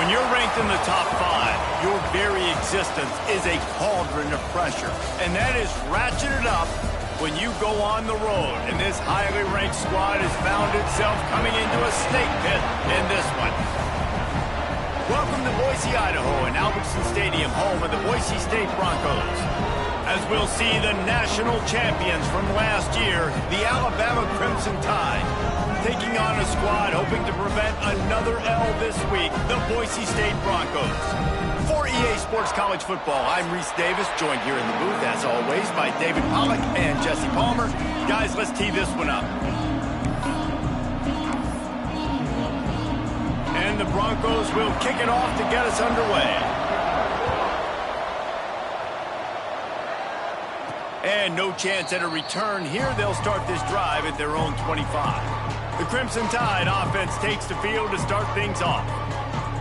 When you're ranked in the top 5, your very existence is a cauldron of pressure. And that is ratcheted up when you go on the road. And this highly ranked squad has found itself coming into a snake pit in this one. Welcome to Boise, Idaho, and Albertson Stadium, home of the Boise State Broncos. As we'll see the national champions from last year, the Alabama Crimson Tide, taking on a squad hoping to prevent another L this week, the Boise State Broncos. For EA Sports College Football, I'm Reese Davis, joined here in the booth, as always, by David Pollack and Jesse Palmer. Guys, let's tee this one up. And the Broncos will kick it off to get us underway. And no chance at a return here. They'll start this drive at their own 25. The Crimson Tide offense takes the field to start things off.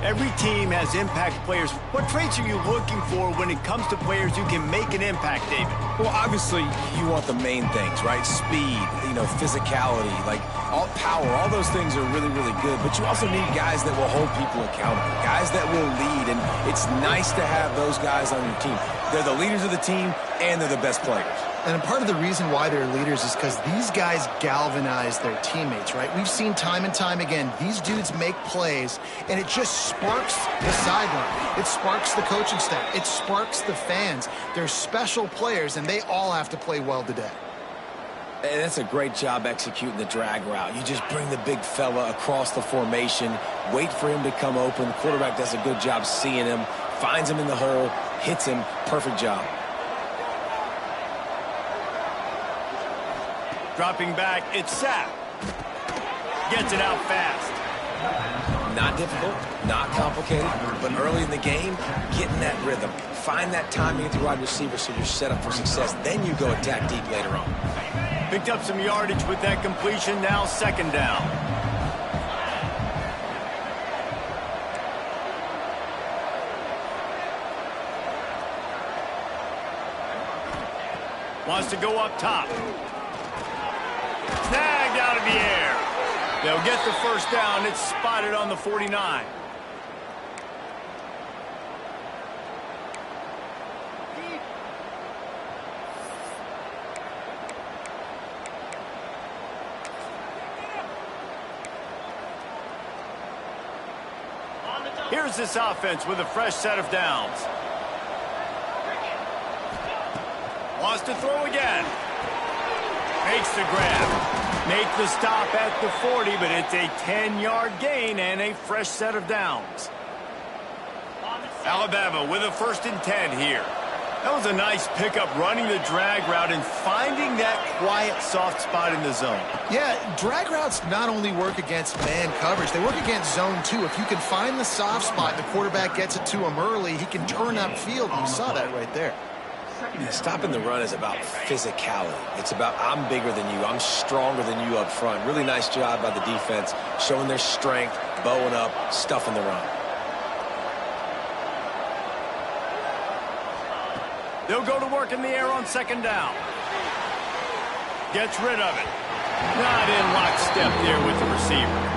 Every team has impact players. What traits are you looking for when it comes to players who can make an impact, David? Well, obviously, you want the main things, right? Speed, physicality, like all power. All those things are really, really good. But you also need guys that will hold people accountable, guys that will lead. And it's nice to have those guys on your team. They're the leaders of the team, and they're the best players. And part of the reason why they're leaders is because these guys galvanize their teammates, right? We've seen time and time again, these dudes make plays, and it just sparks the sideline. It sparks the coaching staff. It sparks the fans. They're special players, and they all have to play well today. And that's a great job executing the drag route. You just bring the big fella across the formation, wait for him to come open. The quarterback does a good job seeing him, finds him in the hole, hits him. Perfect job. Dropping back, it's Sapp. Gets it out fast. Not difficult, not complicated, but early in the game, getting that rhythm. Find that timing at the wide receiver so you're set up for success. Then you go attack deep later on. Picked up some yardage with that completion, now second down. Wants to go up top. Snagged out of the air. They'll get the first down. It's spotted on the 49. Here's this offense with a fresh set of downs. Wants to throw again. Makes the grab. Make the stop at the 40, but it's a 10-yard gain and a fresh set of downs. Alabama with a 1st and 10 here. That was a nice pickup, running the drag route and finding that quiet, soft spot in the zone. Yeah, drag routes not only work against man coverage, they work against zone too. If you can find the soft spot, the quarterback gets it to him early, he can turn upfield. You saw that right there. Yeah, stopping the run is about physicality. It's about I'm bigger than you. I'm stronger than you up front. Really nice job by the defense, showing their strength, bowing up, stuffing the run. They'll go to work in the air on second down. Gets rid of it. Not in lockstep there with the receiver.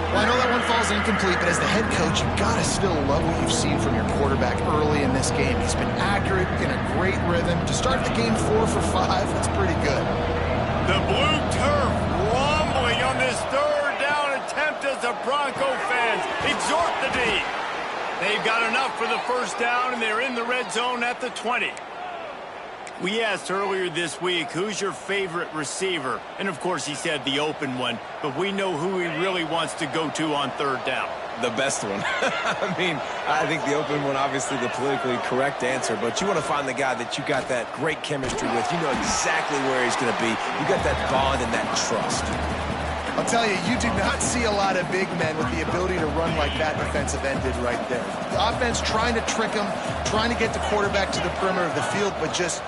Well, I know that one falls incomplete, but as the head coach, you've got to still love what you've seen from your quarterback early in this game. He's been accurate, in a great rhythm. To start the game 4 for 5, that's pretty good. The blue turf rumbling on this third down attempt as the Bronco fans exhort the D. They've got enough for the first down, and they're in the red zone at the 20. We asked earlier this week, who's your favorite receiver? And, of course, he said the open one. But we know who he really wants to go to on third down. The best one. I think the open one, obviously the politically correct answer. But you want to find the guy that you got that great chemistry with. You know exactly where he's going to be. You got that bond and that trust. I'll tell you, you do not see a lot of big men with the ability to run like that defensive end did right there. The offense trying to trick him, trying to get the quarterback to the perimeter of the field, but just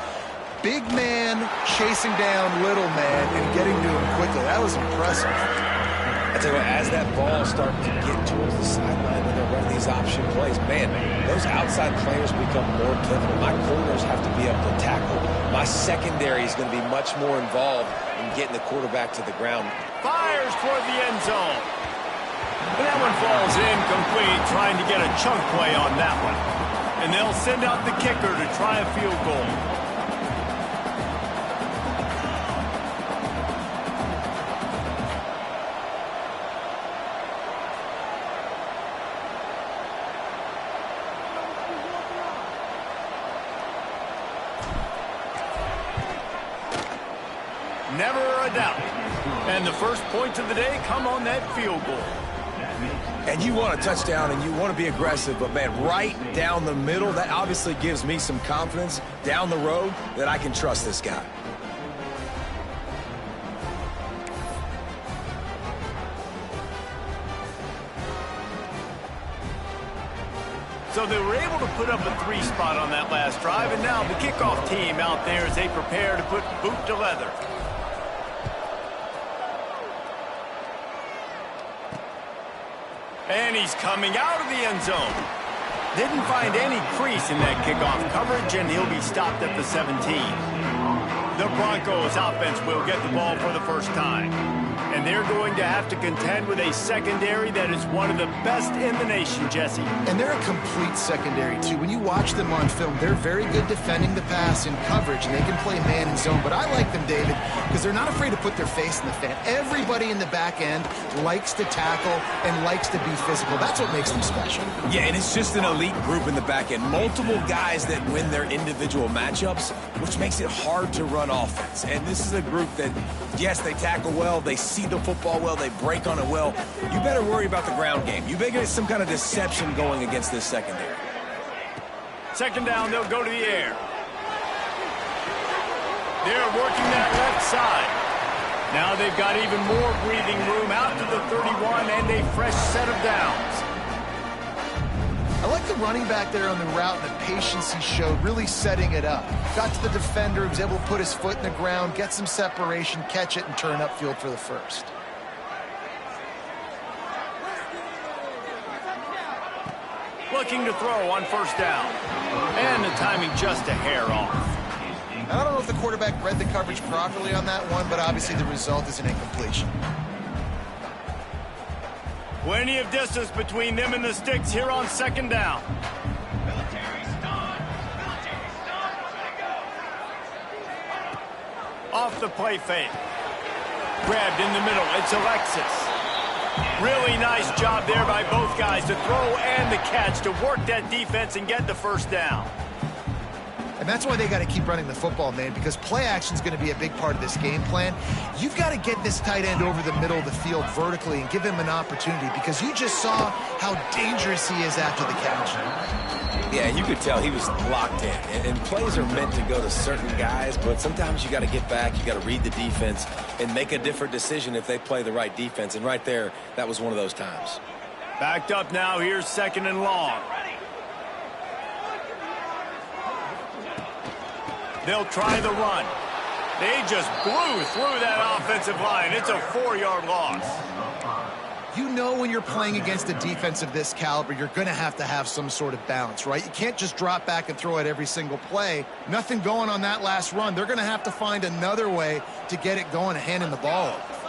big man chasing down little man and getting to him quickly. That was impressive. I tell you what, as that ball starts to get towards the sideline when they're running these option plays, man, those outside players become more pivotal. My corners have to be able to tackle. My secondary is going to be much more involved in getting the quarterback to the ground. Fires toward the end zone. And that one falls Incomplete, trying to get a chunk play on that one. And they'll send out the kicker to try a field goal. Never a doubt. And the first points of the day come on that field goal. And you want a touchdown and you want to be aggressive, but man, right down the middle, that obviously gives me some confidence down the road that I can trust this guy. So they were able to put up a 3 spot on that last drive, and now the kickoff team out there as they prepare to put boot to leather. And he's coming out of the end zone. Didn't find any crease in that kickoff coverage, and he'll be stopped at the 17. The Broncos offense will get the ball for the first time. And they're going to have to contend with a secondary that is one of the best in the nation, Jesse. And they're a complete secondary, too. When you watch them on film, they're very good defending the pass in coverage, and they can play man and zone. But I like them, David, because they're not afraid to put their face in the fan. Everybody in the back end likes to tackle and likes to be physical. That's what makes them special. Yeah, and it's just an elite group in the back end. Multiple guys that win their individual matchups, which makes it hard to run offense. And this is a group that, yes, they tackle well, they see the football well, they break on it well. You better worry about the ground game. You better get some kind of deception going against this secondary. Second down, they'll go to the air. They're working that left side. Now they've got even more breathing room out to the 31 and a fresh set of downs. I like the running back there on the route and the patience he showed, really setting it up. Got to the defender, was able to put his foot in the ground, get some separation, catch it, and turn upfield for the first. Looking to throw on first down. And the timing just a hair off. I don't know if the quarterback read the coverage properly on that one, but obviously the result is an incompletion. Plenty of distance between them and the sticks here on second down. Off the play fake. Grabbed in the middle. It's Alexis. Really nice job there by both guys to throw and the catch to work that defense and get the first down. And that's why they got to keep running the football, man, because play action is going to be a big part of this game plan. You've got to get this tight end over the middle of the field vertically and give him an opportunity, because you just saw how dangerous he is after the catch. Yeah, you could tell he was locked in. And plays are meant to go to certain guys, but sometimes you got to get back, you got to read the defense, and make a different decision if they play the right defense. And right there, that was one of those times. Backed up now, here's second and long. They'll try the run. They just blew through that offensive line. It's a 4-yard loss. You know when you're playing against a defense of this caliber, you're going to have some sort of balance, right? You can't just drop back and throw it every single play. Nothing going on that last run. They're going to have to find another way to get it going and handing the ball off.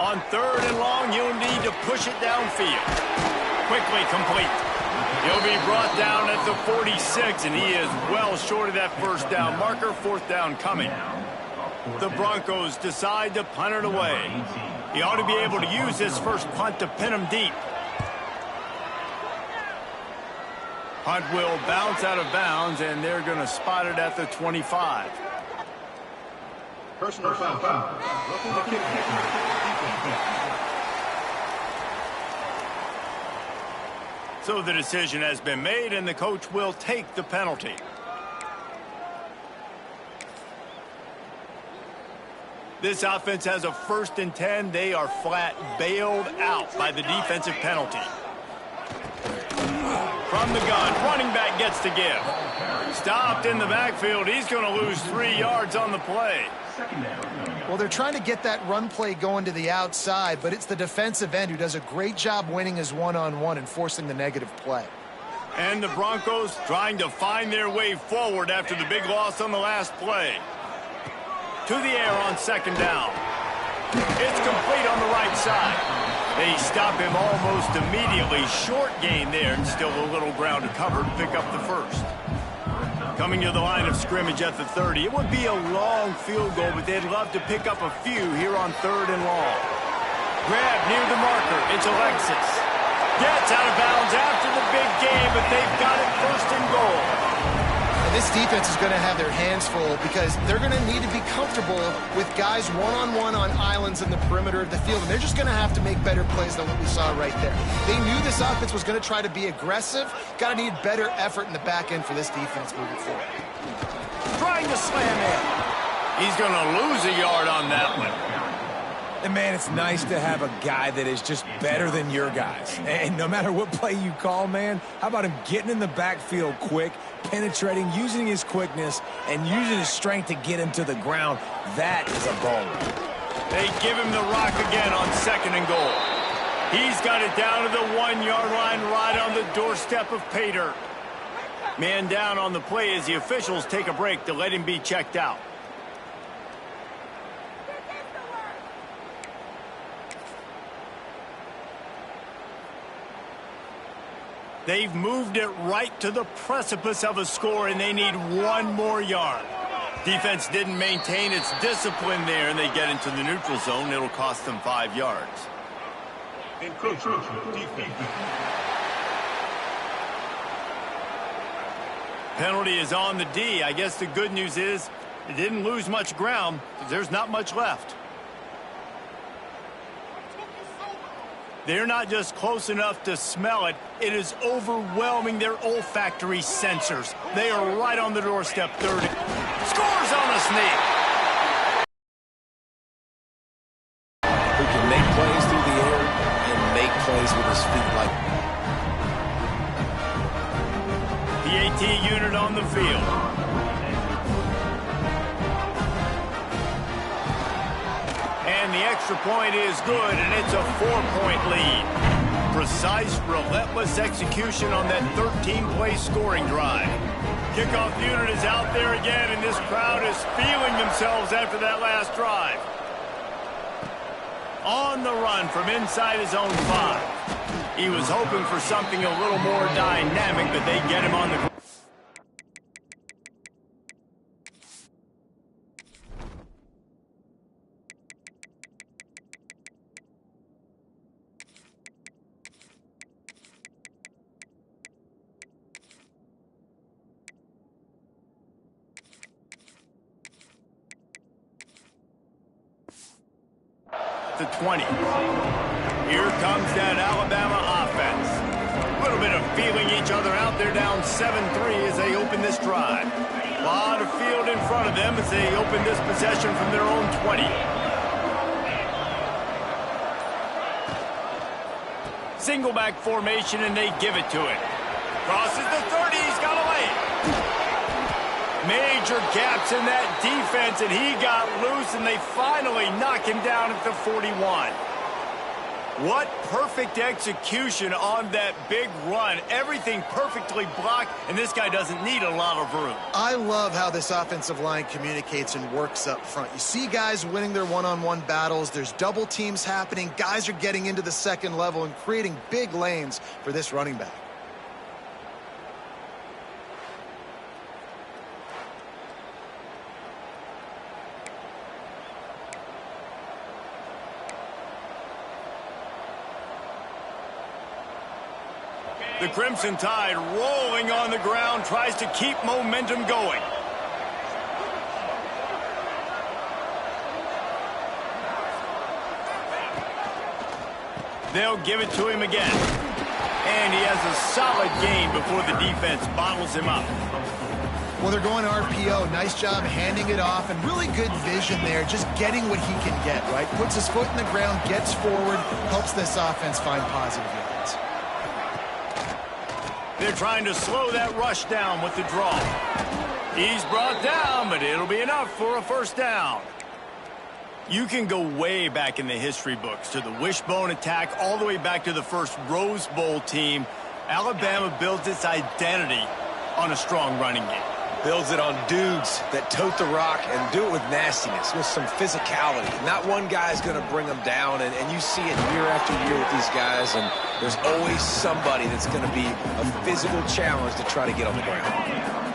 On third and long, you'll need to push it downfield. Quickly complete. He'll be brought down at the 46, and he is well short of that first down marker. Fourth down coming. The Broncos decide to punt it away. He ought to be able to use his first punt to pin him deep. Punt will bounce out of bounds, and they're going to spot it at the 25. Personal foul. So the decision has been made, and the coach will take the penalty. This offense has a 1st and 10. They are flat bailed out by the defensive penalty. From the gun, running back gets to give. Stopped in the backfield. He's going to lose 3 yards on the play. Well, they're trying to get that run play going to the outside, but it's the defensive end who does a great job winning his one-on-one and forcing the negative play. And the Broncos trying to find their way forward after the big loss on the last play. To the air on second down. It's complete on the right side. They stop him almost immediately. Short gain there, and still a little ground to cover to pick up the first. Coming to the line of scrimmage at the 30. It would be a long field goal, but they'd love to pick up a few here on 3rd and long. Grab near the marker. It's Alexis. Gets out of bounds after the big game, but they've got it 1st and goal. And this defense is going to have their hands full because they're going to need to be comfortable with guys one-on-one on islands in the perimeter of the field, and they're just going to have to make better plays than what we saw right there. They knew this offense was going to try to be aggressive. Got to need better effort in the back end for this defense moving forward. Trying to slam in. He's going to lose a yard on that one. And, man, it's nice to have a guy that is just better than your guys. And no matter what play you call, man, how about him getting in the backfield quick, penetrating, using his quickness, and using his strength to get him to the ground? That is a baller. They give him the rock again on 2nd and goal. He's got it down to the 1-yard line right on the doorstep of Pater. Man down on the play as the officials take a break to let him be checked out. They've moved it right to the precipice of a score, and they need 1 more yard. Defense didn't maintain its discipline there, and they get into the neutral zone. It'll cost them 5 yards. Penalty is on the D. I guess the good news is it didn't lose much ground because there's not much left. They're not just close enough to smell it. It is overwhelming their olfactory sensors. They are right on the doorstep. 3rd. Scores on the sneak. Who can make plays through the air and make plays with his feet like. The AT unit on the field. And the extra point is good, and it's a 4-point lead. Precise, relentless execution on that 13-play scoring drive. Kickoff unit is out there again, and this crowd is feeling themselves after that last drive. On the run from inside his own 5. He was hoping for something a little more dynamic, but they get him on the ground. The 20. Here comes that Alabama offense. A little bit of feeling each other out there, down 7-3 as they open this drive. A lot of field in front of them as they open this possession from their own 20. Single back formation, and they give it to it. Crosses the 30. He's got away. Major gaps in that defense, and he got loose, and they finally knock him down at the 41. What perfect execution on that big run. Everything perfectly blocked, and this guy doesn't need a lot of room. I love how this offensive line communicates and works up front. You see guys winning their one-on-one battles. There's double teams happening. Guys are getting into the second level and creating big lanes for this running back. The Crimson Tide rolling on the ground, tries to keep momentum going. They'll give it to him again. And he has a solid gain before the defense bottles him up. Well, they're going RPO. Nice job handing it off, and really good vision there, just getting what he can get, right? Puts his foot in the ground, gets forward, helps this offense find positive yards. They're trying to slow that rush down with the draw. He's brought down, but it'll be enough for a first down. You can go way back in the history books to the wishbone attack, all the way back to the first Rose Bowl team. Alabama builds its identity on a strong running game. Builds it on dudes that tote the rock and do it with nastiness, with some physicality. Not one guy's going to bring them down, and you see it year after year with these guys, and there's always somebody that's going to be a physical challenge to try to get on the ground.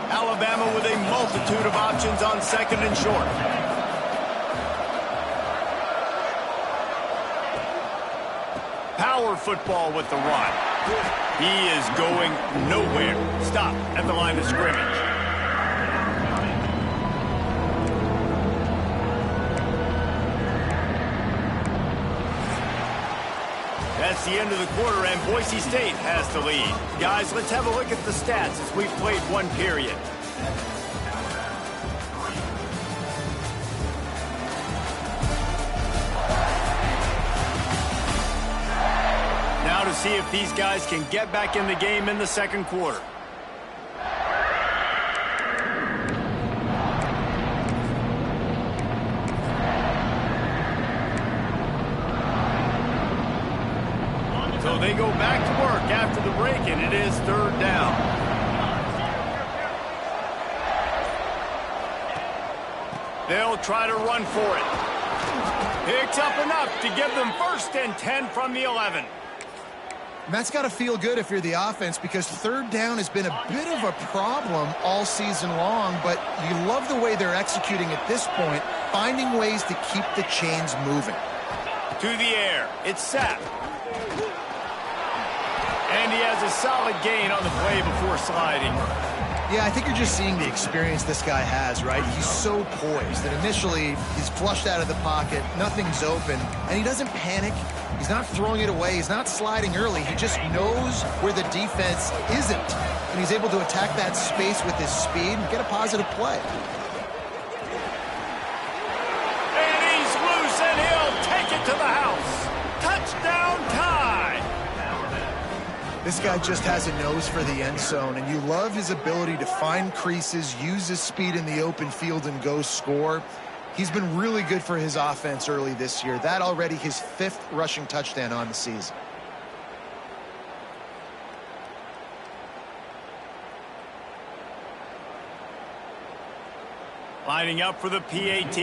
Alabama with a multitude of options on second and short. Power football with the run. He is going nowhere. Stop at the line of scrimmage. That's the end of the quarter, and Boise State has the lead. Guys, let's have a look at the stats as we've played one period. Now to see if these guys can get back in the game in the second quarter. So they go back to work after the break, and it is third down. They'll try to run for it. Picks up enough to give them 1st and 10 from the 11. And that's got to feel good if you're the offense, because third down has been a bit of a problem all season long, but you love the way they're executing at this point, finding ways to keep the chains moving. To the air. It's Sapp. And he has a solid gain on the play before sliding. Yeah, I think you're just seeing the experience this guy has, right? He's so poised that initially he's flushed out of the pocket, nothing's open, and he doesn't panic. He's not throwing it away. He's not sliding early. He just knows where the defense isn't, and he's able to attack that space with his speed and get a positive play. And he's loose, and he'll take it to the house. Touchdown tie. This guy just has a nose for the end zone, and you love his ability to find creases, use his speed in the open field, and go score. He's been really good for his offense early this year. That already his 5th rushing touchdown on the season. Lining up for the PAT.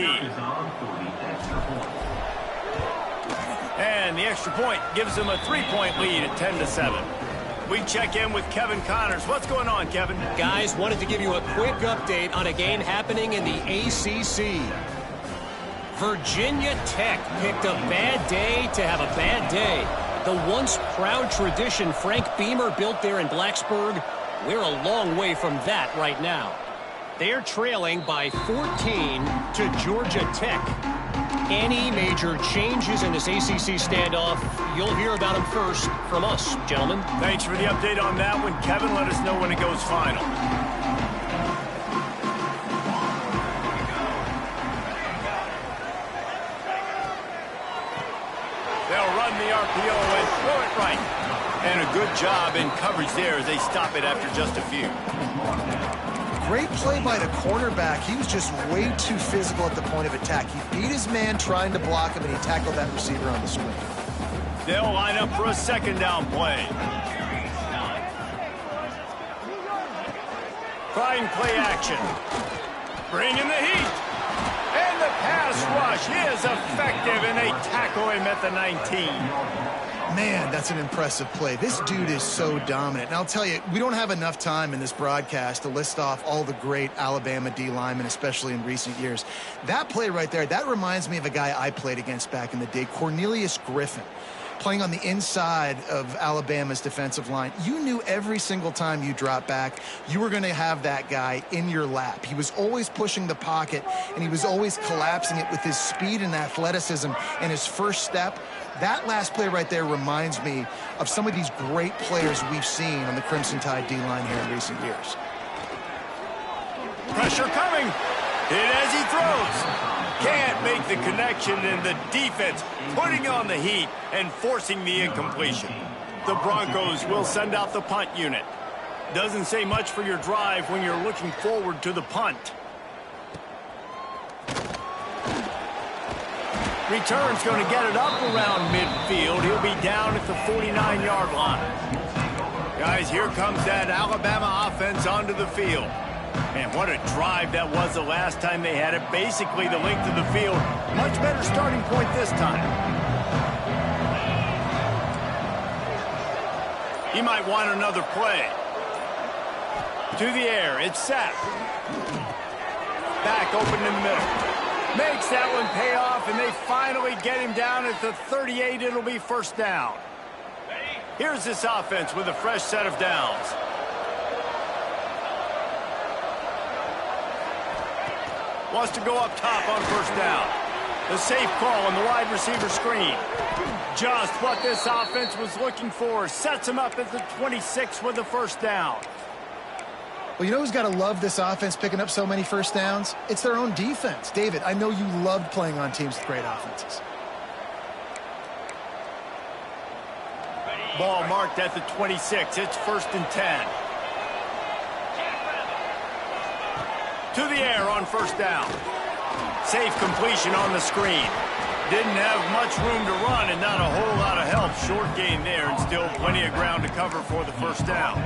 And the extra point gives them a 3-point lead at 10-7. We check in with Kevin Connors. What's going on, Kevin? Guys, wanted to give you a quick update on a game happening in the ACC. Virginia Tech picked a bad day to have a bad day. The once proud tradition Frank Beamer built there in Blacksburg, we're a long way from that right now. They're trailing by 14 to Georgia Tech. Any major changes in this ACC standoff, you'll hear about them first from us, gentlemen. Thanks for the update on that one, Kevin. Let us know when it goes final. They'll run the RPO and throw it right. And a good job in coverage there as they stop it after just a few. Great play by the cornerback. He was just way too physical at the point of attack. He beat his man trying to block him, and he tackled that receiver on the screen. They'll line up for a 2nd down play. Trying play action. Bringing the heat. And the pass rush is effective, and they tackle him at the 19. Man, that's an impressive play. This dude is so dominant. And I'll tell you, we don't have enough time in this broadcast to list off all the great Alabama D linemen, especially in recent years. That play right there, that reminds me of a guy I played against back in the day, Cornelius Griffin, playing on the inside of Alabama's defensive line. You knew every single time you dropped back, you were going to have that guy in your lap. He was always pushing the pocket, and he was always collapsing it with his speed and athleticism and his first step. That last play right there reminds me of some of these great players we've seen on the Crimson Tide D-line here in recent years. Pressure coming. Hit as he throws. Can't make the connection, and the defense putting on the heat and forcing the incompletion. The Broncos will send out the punt unit. Doesn't say much for your drive when you're looking forward to the punt. Return's going to get it up around midfield. He'll be down at the 49-yard line. Guys, here comes that Alabama offense onto the field. Man, what a drive that was the last time they had it. Basically the length of the field. Much better starting point this time. He might want another play. To the air, it's set. Back open in the middle. Makes that one pay off, and they finally get him down at the 38. It'll be first down. Here's this offense with a fresh set of downs. Wants to go up top on first down. The safe call on the wide receiver screen. Just what this offense was looking for. Sets him up at the 26 with the first down. Well, you know who's got to love this offense picking up so many first downs? It's their own defense. David, I know you loved playing on teams with great offenses. Ball marked at the 26. It's first and 10. To the air on first down. Safe completion on the screen. Didn't have much room to run and not a whole lot of help. Short gain there and still plenty of ground to cover for the first down.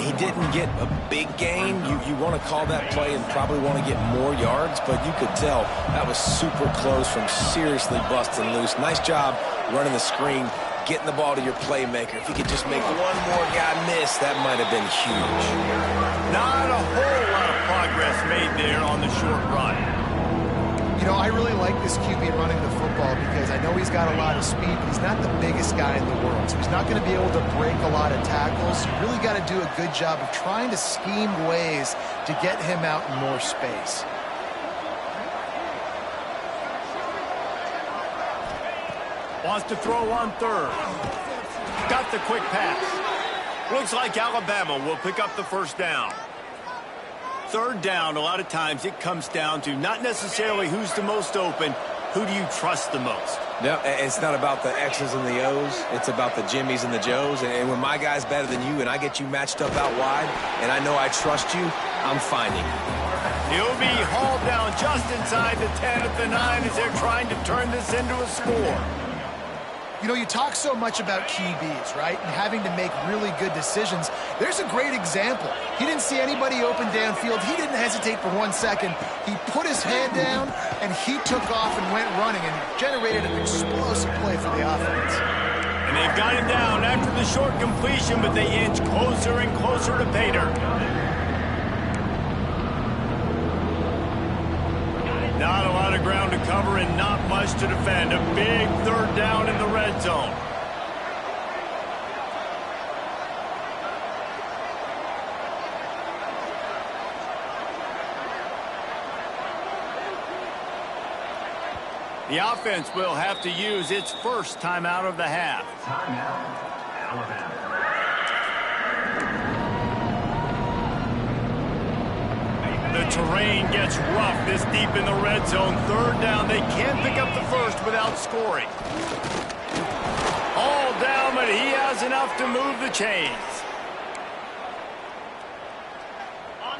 He didn't get a big gain. You want to call that play and probably want to get more yards, but you could tell that was super close from seriously busting loose. Nice job running the screen, getting the ball to your playmaker. If he could just make one more guy miss, that might have been huge. Not a whole lot of progress made there on the short run. You know, I really like this QB running the football because I know he's got a lot of speed, but he's not the biggest guy in the world. So he's not going to be able to break a lot of tackles. You really got to do a good job of trying to scheme ways to get him out in more space. Wants to throw on third. Got the quick pass. Looks like Alabama will pick up the first down. Third down, a lot of times it comes down to not necessarily who's the most open, who do you trust the most? No, it's not about the X's and the O's. It's about the Jimmies and the Joes. And when my guy's better than you and I get you matched up out wide and I know I trust you, I'm finding you. He'll be hauled down just inside the 10 at the 9 as they're trying to turn this into a score. You know, you talk so much about QBs, right, and having to make really good decisions. There's a great example. He didn't see anybody open downfield. He didn't hesitate for 1 second. He put his hand down, and he took off and went running and generated an explosive play for the offense. And they've got him down after the short completion, but they inch closer and closer to pay dirt. Not a lot of ground to cover and not much to defend. A big third down in the red zone. The offense will have to use its first timeout of the half. Timeout, Alabama. The terrain gets rough this deep in the red zone. Third down, they can pick up the first without scoring. All down, but he has enough to move the chains.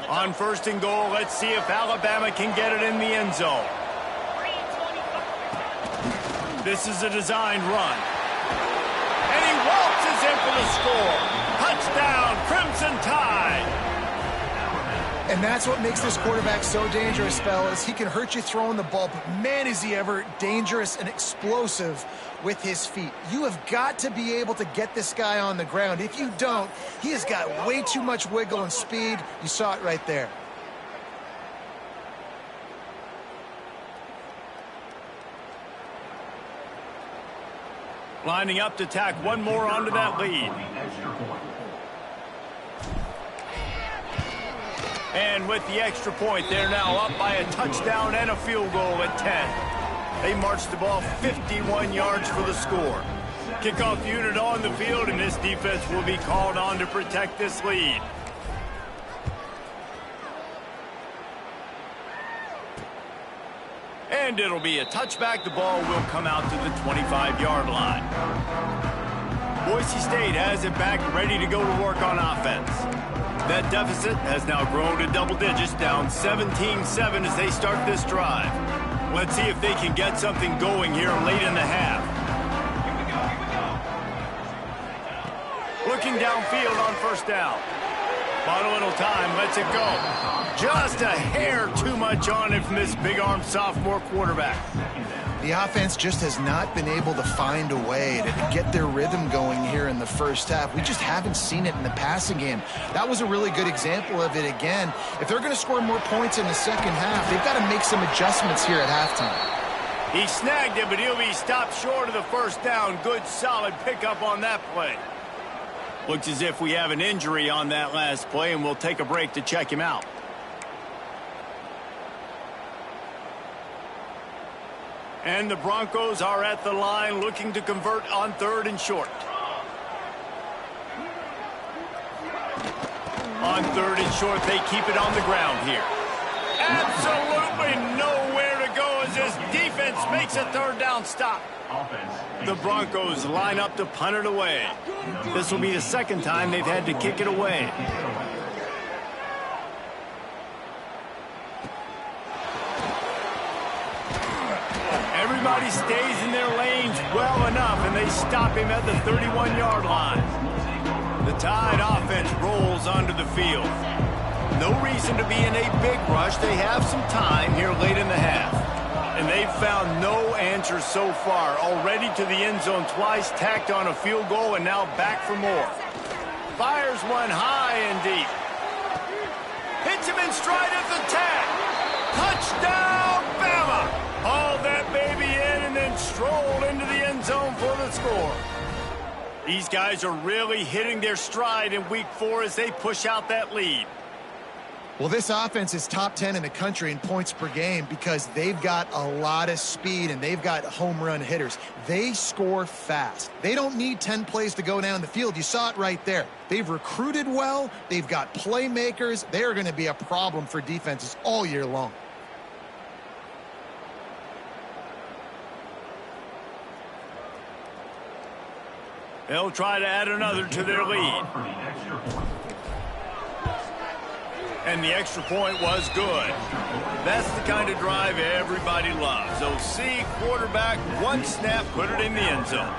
On first and goal, let's see if Alabama can get it in the end zone. This is a designed run. And he waltzes in for the score. Touchdown, Crimson Tide. And that's what makes this quarterback so dangerous, fellas. He can hurt you throwing the ball, but man, is he ever dangerous and explosive with his feet. You have got to be able to get this guy on the ground. If you don't, he has got way too much wiggle and speed. You saw it right there. Lining up to tack one more onto that lead. And with the extra point, they're now up by a touchdown and a field goal at 10. They marched the ball 51 yards for the score. Kickoff unit on the field, and this defense will be called on to protect this lead. And it'll be a touchback. The ball will come out to the 25-yard line. Boise State has it back, ready to go to work on offense. That deficit has now grown to double digits, down 17-7 as they start this drive. Let's see if they can get something going here late in the half. Looking downfield on first down. Bought a little time, lets it go. Just a hair too much on it from this big-armed sophomore quarterback. The offense just has not been able to find a way to get their rhythm going here in the first half. We just haven't seen it in the passing game. That was a really good example of it again. If they're going to score more points in the second half, they've got to make some adjustments here at halftime. He snagged it, but he'll be stopped short of the first down. Good, solid pickup on that play. Looks as if we have an injury on that last play, and we'll take a break to check him out. And the Broncos are at the line looking to convert on 3rd and short. On 3rd and short, they keep it on the ground here. Absolutely nowhere to go as this defense makes a 3rd down stop. The Broncos line up to punt it away. This will be the 2nd time they've had to kick it away. Everybody stays in their lanes well enough, and they stop him at the 31-yard line. The Tide offense rolls onto the field. No reason to be in a big rush. They have some time here late in the half. And they've found no answer so far. Already to the end zone twice, tacked on a field goal, and now back for more. Fires one high and deep. Hits him in stride at the tag. Touchdown, Bama! Hauled that baby in and then strolled into the end zone for the score. These guys are really hitting their stride in week 4 as they push out that lead. Well, this offense is top 10 in the country in points per game because they've got a lot of speed and they've got home run hitters. They score fast. They don't need 10 plays to go down the field. You saw it right there. They've recruited well. They've got playmakers. They are going to be a problem for defenses all year long. They'll try to add another to their lead. And the extra point was good. That's the kind of drive everybody loves. OC, quarterback, one snap, put it in the end zone.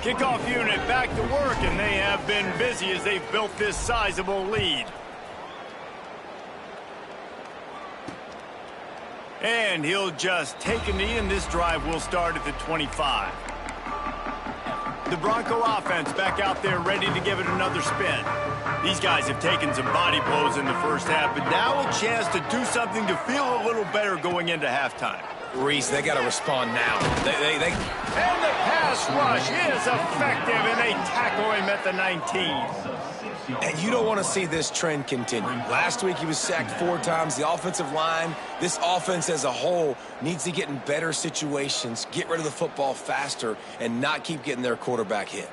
Kickoff unit back to work, and they have been busy as they've built this sizable lead. And he'll just take a knee, and this drive will start at the 25. The Bronco offense back out there ready to give it another spin. These guys have taken some body blows in the first half, but now a chance to do something to feel a little better going into halftime. Reese, they got to respond now. And the pass rush is effective, and they tackle him at the 19. And you don't want to see this trend continue. Last week he was sacked 4 times. The offensive line, this offense as a whole, needs to get in better situations, get rid of the football faster, and not keep getting their quarterback hit.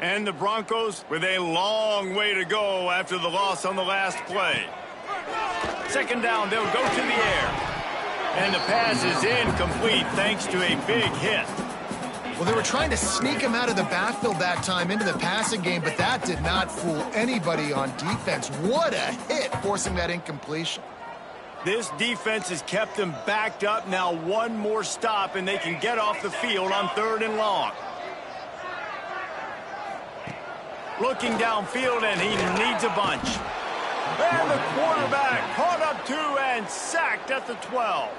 And the Broncos with a long way to go after the loss on the last play. 2nd down, they'll go to the air. And the pass is incomplete thanks to a big hit. Well, they were trying to sneak him out of the backfield that time into the passing game, but that did not fool anybody on defense. What a hit, forcing that incompletion. This defense has kept them backed up. Now one more stop, and they can get off the field on 3rd and long. Looking downfield, and he needs a bunch. And the quarterback caught up 2 and sacked at the 12.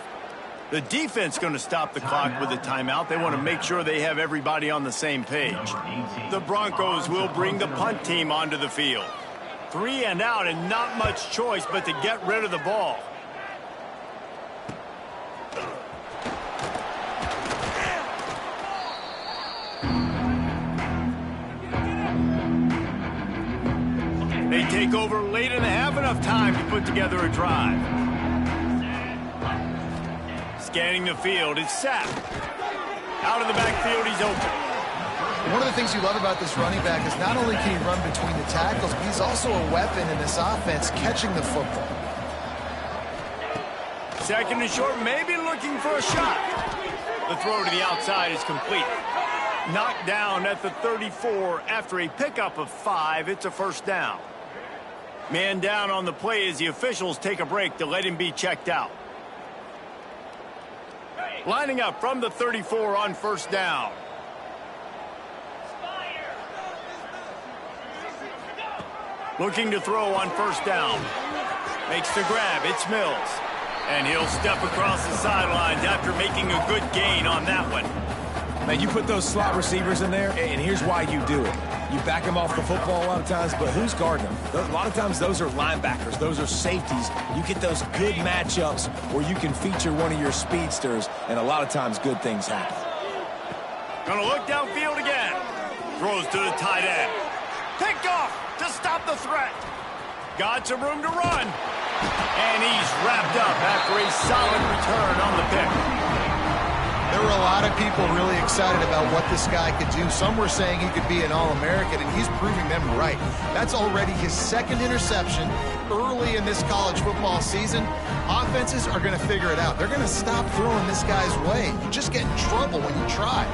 The defense going to stop the clock with a timeout. They want to make sure they have everybody on the same page. The Broncos will bring the punt team onto the field. 3 and out, and not much choice but to get rid of the ball. They take over late in the half, enough time to put together a drive. Scanning the field, it's sacked. Out of the backfield, he's open. One of the things you love about this running back is not only can he run between the tackles, but he's also a weapon in this offense catching the football. 2nd and short, maybe looking for a shot. The throw to the outside is complete. Knocked down at the 34 after a pickup of 5. It's a 1st down. Man down on the play as the officials take a break to let him be checked out. Lining up from the 34 on first down. Looking to throw on first down. Makes the grab. It's Mills. And he'll step across the sidelines after making a good gain on that one. Man, you put those slot receivers in there, and here's why you do it. You back them off the football a lot of times, but who's guarding them? A lot of times those are linebackers. Those are safeties. You get those good matchups where you can feature one of your speedsters, and a lot of times good things happen. Gonna look downfield again. Throws to the tight end. Picked off to stop the threat. Got some room to run. And he's wrapped up after a solid return on the pick. There were a lot of people really excited about what this guy could do. Some were saying he could be an All-American, and he's proving them right. That's already his second interception early in this college football season. Offenses are going to figure it out. They're going to stop throwing this guy's way. You just get in trouble when you try.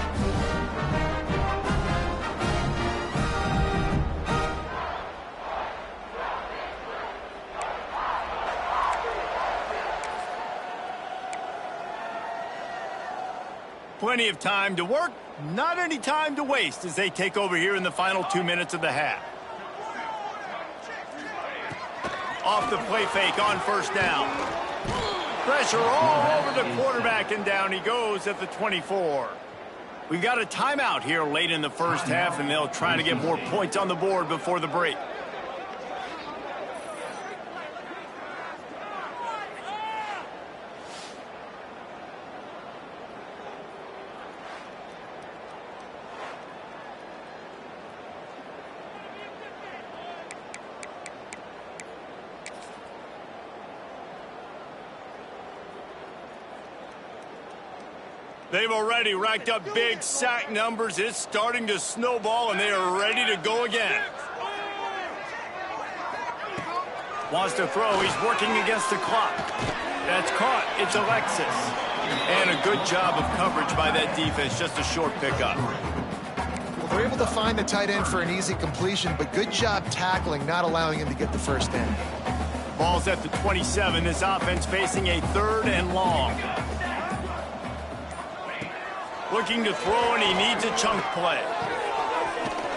Plenty of time to work, not any time to waste as they take over here in the final 2 minutes of the half. Off the play fake on first down. Pressure all over the quarterback, and down he goes at the 24. We've got a timeout here late in the first half, and they'll try to get more points on the board before the break. They've already racked up big sack numbers. It's starting to snowball, and they are ready to go again. Wants to throw. He's working against the clock. That's caught. It's Alexis. And a good job of coverage by that defense. Just a short pickup. Well, they're able to find the tight end for an easy completion, but good job tackling, not allowing him to get the first down. Ball's at the 27. This offense facing a 3rd and long. Looking to throw, and he needs a chunk play.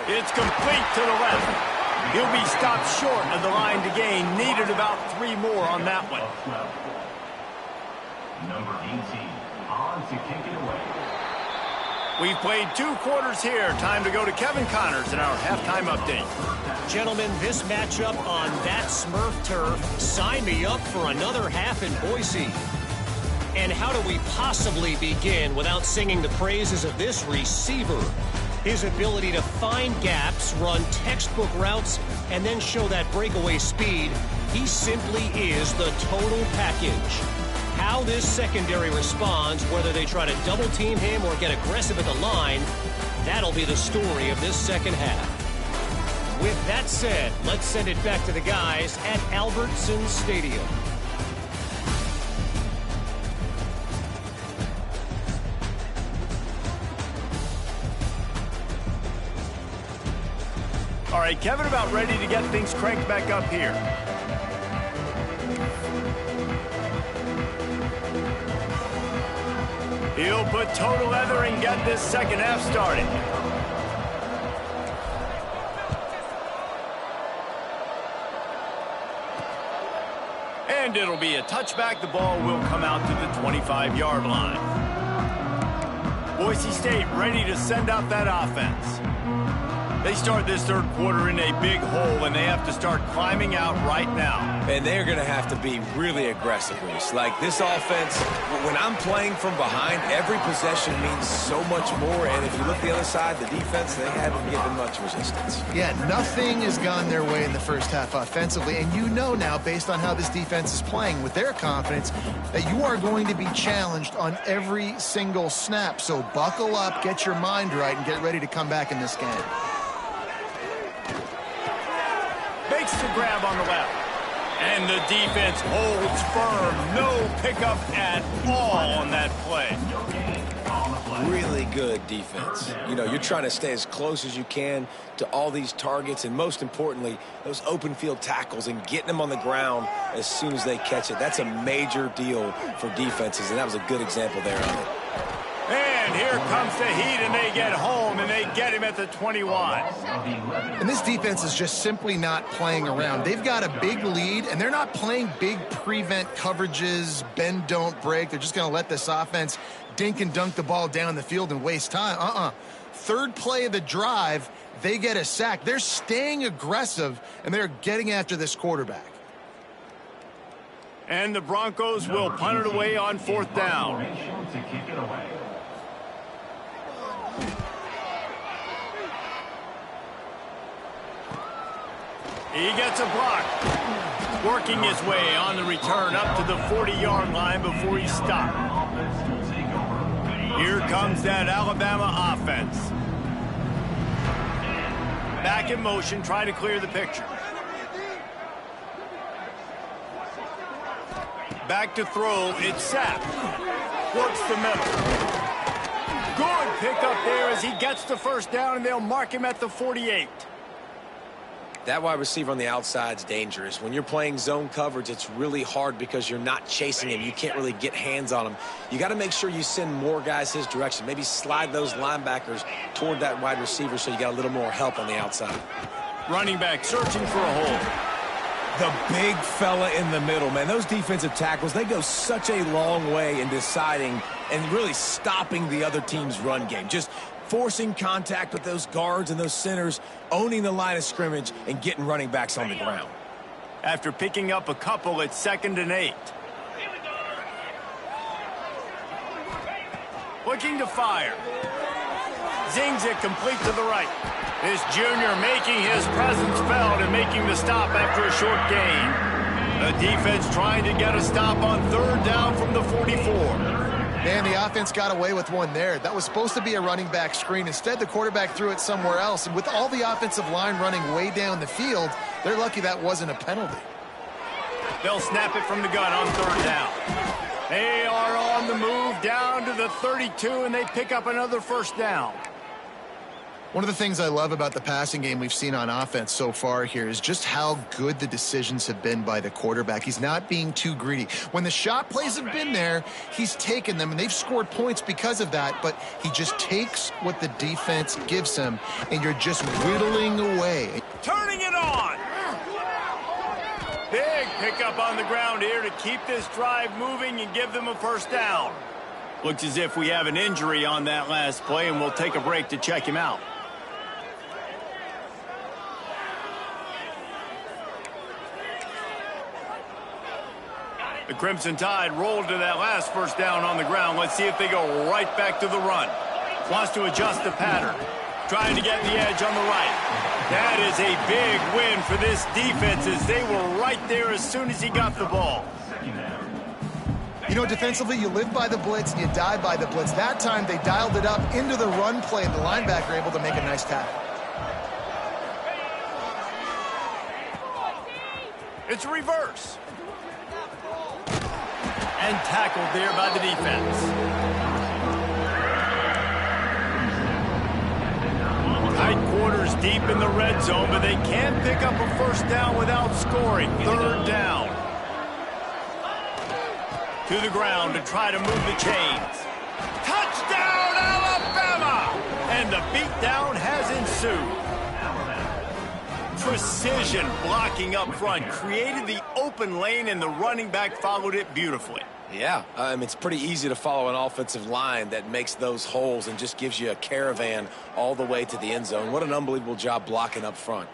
It's complete to the left. He'll be stopped short of the line to gain. Needed about 3 more on that one. Number 18, on to kick it away. We've played 2 quarters here. Time to go to Kevin Connors in our halftime update. Gentlemen, this matchup on that Smurf turf, sign me up for another half in Boise. And how do we possibly begin without singing the praises of this receiver? His ability to find gaps, run textbook routes, and then show that breakaway speed. He simply is the total package. How this secondary responds, whether they try to double team him or get aggressive at the line, that'll be the story of this second half. With that said, let's send it back to the guys at Albertson Stadium. All right, Kevin about ready to get things cranked back up here. He'll put total leather and get this second half started. And it'll be a touchback. The ball will come out to the 25-yard line. Boise State ready to send out that offense. They start this 3rd quarter in a big hole, and they have to start climbing out right now. And they're going to have to be really aggressive, Reese. Like, this offense, when I'm playing from behind, every possession means so much more. And if you look the other side, the defense, they haven't given much resistance. Yeah, nothing has gone their way in the first half offensively. And you know now, based on how this defense is playing with their confidence, that you are going to be challenged on every single snap. So buckle up, get your mind right, and get ready to come back in this game. Makes the grab on the left. And the defense holds firm. No pickup at all on that play. Really good defense. You know, you're trying to stay as close as you can to all these targets, and most importantly, those open field tackles and getting them on the ground as soon as they catch it. That's a major deal for defenses, and that was a good example there of it. And here comes the heat, and they get home, and they get him at the 21. And this defense is just simply not playing around. They've got a big lead, and they're not playing big prevent coverages, bend, don't break. They're just going to let this offense dink and dunk the ball down the field and waste time. Third play of the drive, they get a sack. They're staying aggressive, and they're getting after this quarterback. And the Broncos will punt it away on 4th down. He gets a block. Working his way on the return up to the 40-yard line before he's stopped. Here comes that Alabama offense. Back in motion, try to clear the picture. Back to throw, it's Sapp. Works the middle. Good pick up there as he gets the first down, and they'll mark him at the 48. That wide receiver on the outside is dangerous. When you're playing zone coverage, it's really hard because you're not chasing him. You can't really get hands on him. You got to make sure you send more guys his direction. Maybe slide those linebackers toward that wide receiver so you got a little more help on the outside. Running back searching for a hole. The big fella in the middle, man. Those defensive tackles, they go such a long way in deciding and really stopping the other team's run game. Just forcing contact with those guards and those centers, owning the line of scrimmage, and getting running backs on the ground. After picking up a couple, it's 2nd and 8. Looking to fire. Zings it complete to the right. This junior making his presence felt and making the stop after a short gain. The defense trying to get a stop on 3rd down from the 44. Man, the offense got away with one there. That was supposed to be a running back screen. Instead, the quarterback threw it somewhere else. And with all the offensive line running way down the field, they're lucky that wasn't a penalty. They'll snap it from the gun on 3rd down. They are on the move down to the 32, and they pick up another first down. One of the things I love about the passing game we've seen on offense so far here is just how good the decisions have been by the quarterback. He's not being too greedy. When the shot plays have been there, he's taken them, and they've scored points because of that, but he just takes what the defense gives him, and you're just whittling away. Turning it on! Big pickup on the ground here to keep this drive moving and give them a first down. Looks as if we have an injury on that last play, and we'll take a break to check him out. The Crimson Tide rolled to that last first down on the ground. Let's see if they go right back to the run. Wants to adjust the pattern. Trying to get the edge on the right. That is a big win for this defense as they were right there as soon as he got the ball. You know, defensively, you live by the blitz and you die by the blitz. That time, they dialed it up into the run play, and the linebacker able to make a nice tackle. It's a reverse. And tackled there by the defense. Tight quarters deep in the red zone, but they can't pick up a first down without scoring. 3rd down. To the ground to try to move the chains. Touchdown, Alabama! And the beatdown has ensued. Precision blocking up front created the open lane, and the running back followed it beautifully. Yeah, it's pretty easy to follow an offensive line that makes those holes and just gives you a caravan all the way to the end zone. What an unbelievable job blocking up front.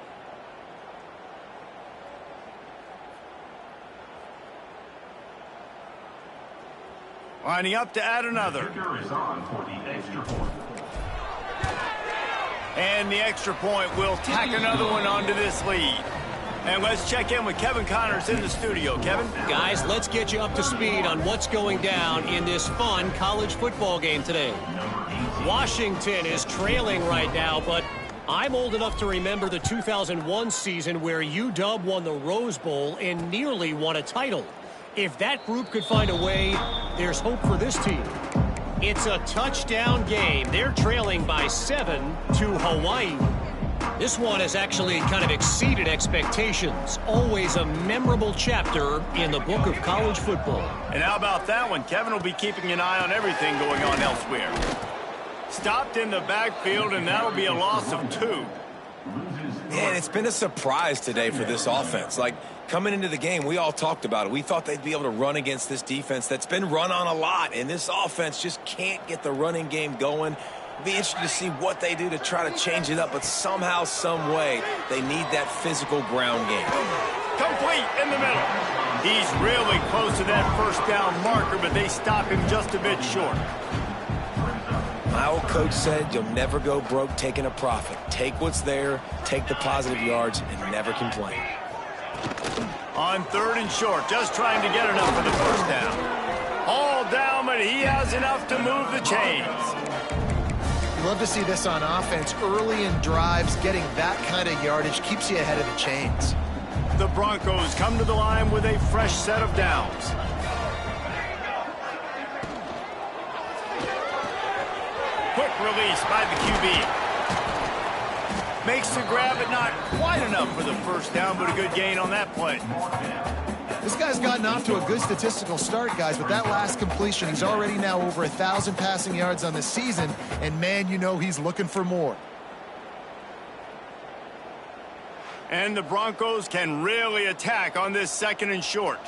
Lining up to add another. And the extra point will tack another one onto this lead. And let's check in with Kevin Connors in the studio. Kevin? Guys, let's get you up to speed on what's going down in this fun college football game today. Washington is trailing right now, but I'm old enough to remember the 2001 season where UW won the Rose Bowl and nearly won a title. If that group could find a way, there's hope for this team. It's a touchdown game. They're trailing by 7 to Hawaii. This one has actually kind of exceeded expectations. Always a memorable chapter in the book of college football. And how about that one? Kevin will be keeping an eye on everything going on elsewhere. Stopped in the backfield, and that'll be a loss of 2. And it's been a surprise today for this offense. Like, coming into the game, we all talked about it. We thought they'd be able to run against this defense that's been run on a lot, and this offense just can't get the running game going. Be interested to see what they do to try to change it up, but somehow, some way, they need that physical ground game. Complete in the middle. He's really close to that first down marker, but they stop him just a bit short. My old coach said you'll never go broke taking a profit. Take what's there, take the positive yards, and never complain. On 3rd and short, just trying to get enough for the first down. All down, but he has enough to move the chains. You love to see this on offense. Early in drives, getting that kind of yardage keeps you ahead of the chains. The Broncos come to the line with a fresh set of downs. Quick release by the QB. Makes the grab, but not quite enough for the first down, but a good gain on that play. This guy's gotten off to a good statistical start, guys, but that last completion, he's already now over 1,000 passing yards on the season, and man, you know he's looking for more. And the Broncos can really attack on this 2nd and short.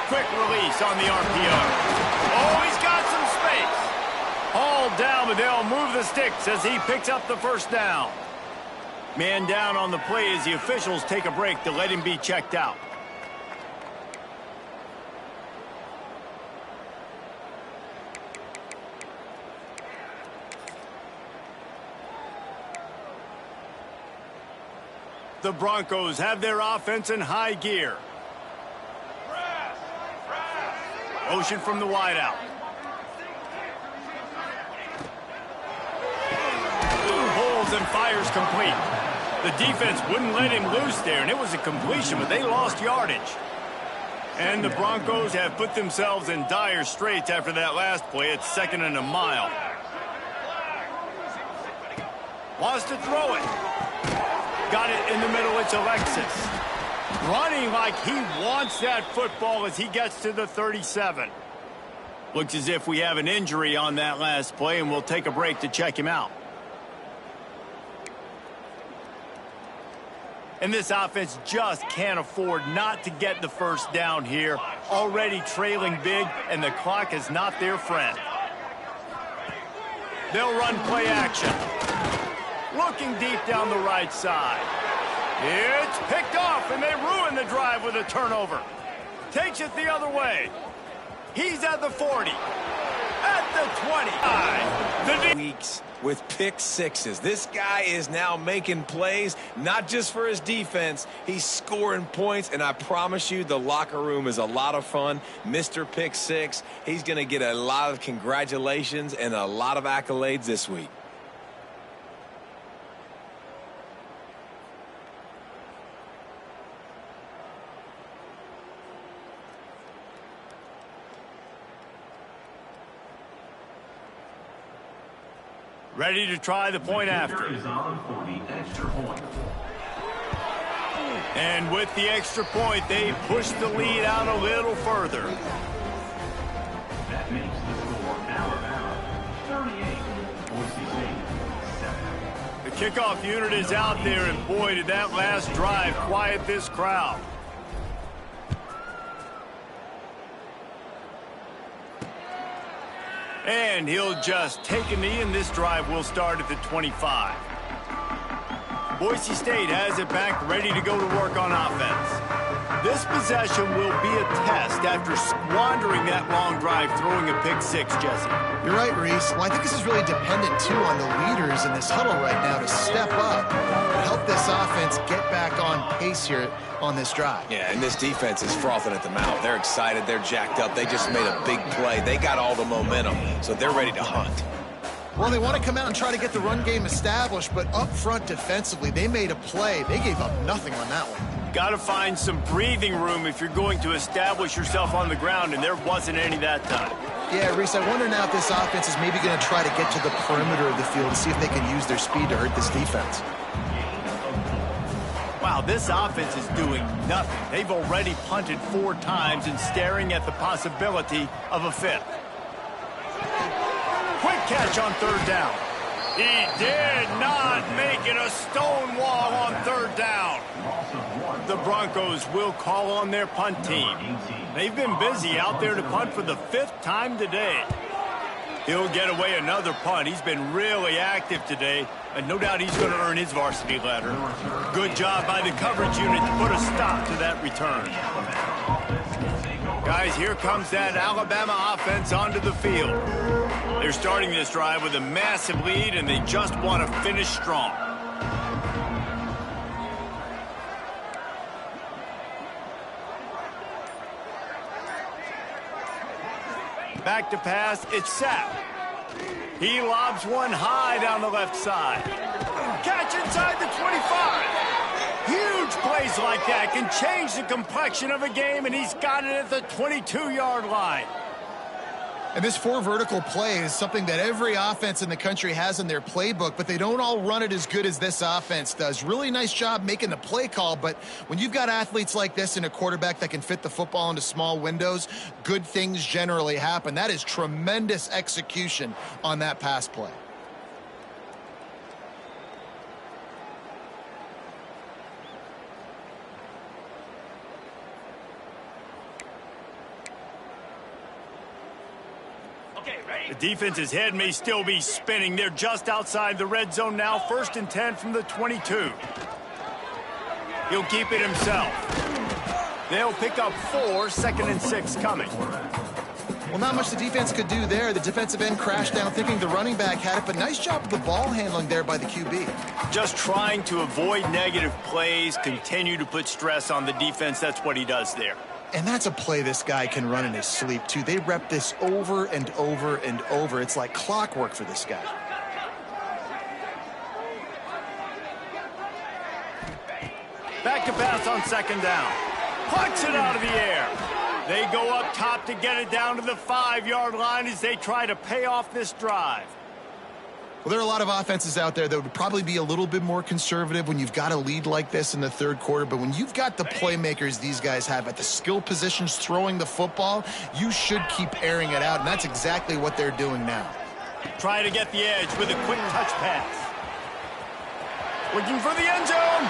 Quick release on the RPO. Oh, he's got some space. All down, but they'll move the sticks as he picks up the first down. Man down on the play as the officials take a break to let him be checked out. The Broncos have their offense in high gear. Motion from the wideout. Holds and fires complete. The defense wouldn't let him loose there, and it was a completion, but they lost yardage. And the Broncos have put themselves in dire straits after that last play. It's 2nd and a mile. Wants to throw it. Got it in the middle. It's Alexis. Running like he wants that football as he gets to the 37. Looks as if we have an injury on that last play, and we'll take a break to check him out. And this offense just can't afford not to get the first down here. Already trailing big, and the clock is not their friend. They'll run play action. Looking deep down the right side. It's picked off, and they ruin the drive with a turnover. Takes it the other way. He's at the 40. At the 20. Weeks with pick sixes. This guy is now making plays, not just for his defense. He's scoring points, and I promise you the locker room is a lot of fun. Mr. Pick Six, he's going to get a lot of congratulations and a lot of accolades this week. Ready to try the point after. And with the extra point, they push the lead out a little further. That makes the score Alabama 38, Boise State 7. The kickoff unit is out there, and boy, did that last drive quiet this crowd. And he'll just take a knee, and this drive will start at the 25. Boise State has it back, ready to go to work on offense. This possession will be a test after squandering that long drive, throwing a pick six, Jesse. You're right, Reese. Well, I think this is really dependent, too, on the leaders in this huddle right now to step up and help this offense get back on pace here on this drive. Yeah, and this defense is frothing at the mouth. They're excited. They're jacked up. They just made a big play. They got all the momentum, so they're ready to hunt. Well, they want to come out and try to get the run game established, but up front defensively, they made a play. They gave up nothing on that one. Got to find some breathing room if you're going to establish yourself on the ground, and there wasn't any that time. Yeah, Reese, I wonder now if this offense is maybe going to try to get to the perimeter of the field to see if they can use their speed to hurt this defense. Wow, this offense is doing nothing. They've already punted 4 times and staring at the possibility of a 5th. Quick catch on 3rd down. He did not make it a stone wall on 3rd down. The Broncos will call on their punt team. They've been busy out there to punt for the 5th time today. He'll get away another punt. He's been really active today, and no doubt he's going to earn his varsity letter. Good job by the coverage unit to put a stop to that return. Guys, here comes that Alabama offense onto the field. They're starting this drive with a massive lead, and they just want to finish strong. Back to pass, it's Sapp. He lobs one high down the left side. Catch inside the 25. Huge plays like that can change the complexion of a game, and he's got it at the 22-yard line. And this 4 vertical play is something that every offense in the country has in their playbook, but they don't all run it as good as this offense does. Really nice job making the play call, but when you've got athletes like this and a quarterback that can fit the football into small windows, good things generally happen. That is tremendous execution on that pass play. The defense's head may still be spinning. They're just outside the red zone now. 1st and 10 from the 22. He'll keep it himself. They'll pick up 4, 2nd and 6 coming. Well, not much the defense could do there. The defensive end crashed down thinking the running back had it, but nice job of the ball handling there by the QB. Just trying to avoid negative plays, continue to put stress on the defense. That's what he does there. And that's a play this guy can run in his sleep, too. They rep this over and over and over. It's like clockwork for this guy. Back to pass on 2nd down. Punts it out of the air. They go up top to get it down to the 5-yard line as they try to pay off this drive. Well, there are a lot of offenses out there that would probably be a little bit more conservative when you've got a lead like this in the 3rd quarter. But when you've got the playmakers these guys have at the skill positions throwing the football, you should keep airing it out. And that's exactly what they're doing now. Try to get the edge with a quick touch pass. Looking for the end zone.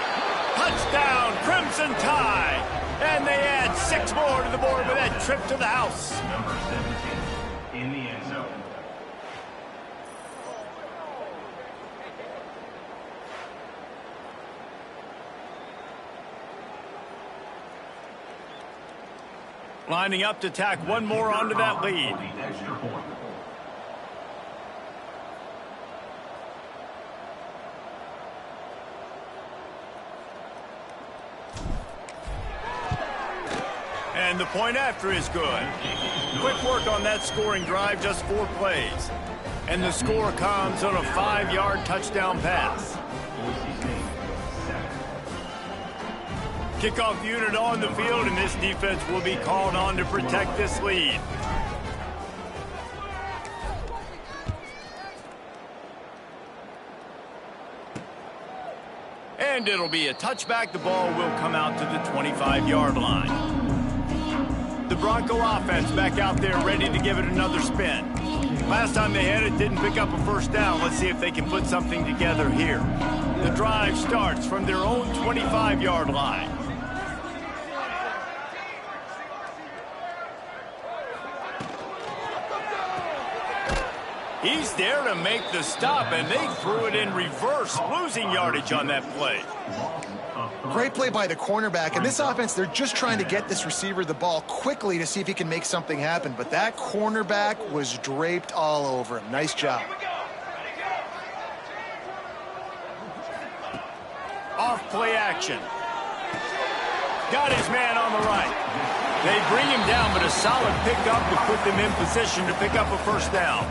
Touchdown, Crimson Tide. And they add 6 more to the board with that trip to the house. Number 17 in the end zone. Lining up to tack one more onto that lead. And the point after is good. Quick work on that scoring drive, just 4 plays. And the score comes on a 5-yard touchdown pass. Kickoff unit on the field, and this defense will be called on to protect this lead. And it'll be a touchback. The ball will come out to the 25-yard line. The Bronco offense back out there ready to give it another spin. Last time they had it, didn't pick up a 1st down. Let's see if they can put something together here. The drive starts from their own 25-yard line. He's there to make the stop, and they threw it in reverse, losing yardage on that play. Great play by the cornerback. And this offense, they're just trying to get this receiver the ball quickly to see if he can make something happen. But that cornerback was draped all over him. Nice job. Off play action. Got his man on the right. They bring him down, but a solid pickup will put them in position to pick up a 1st down.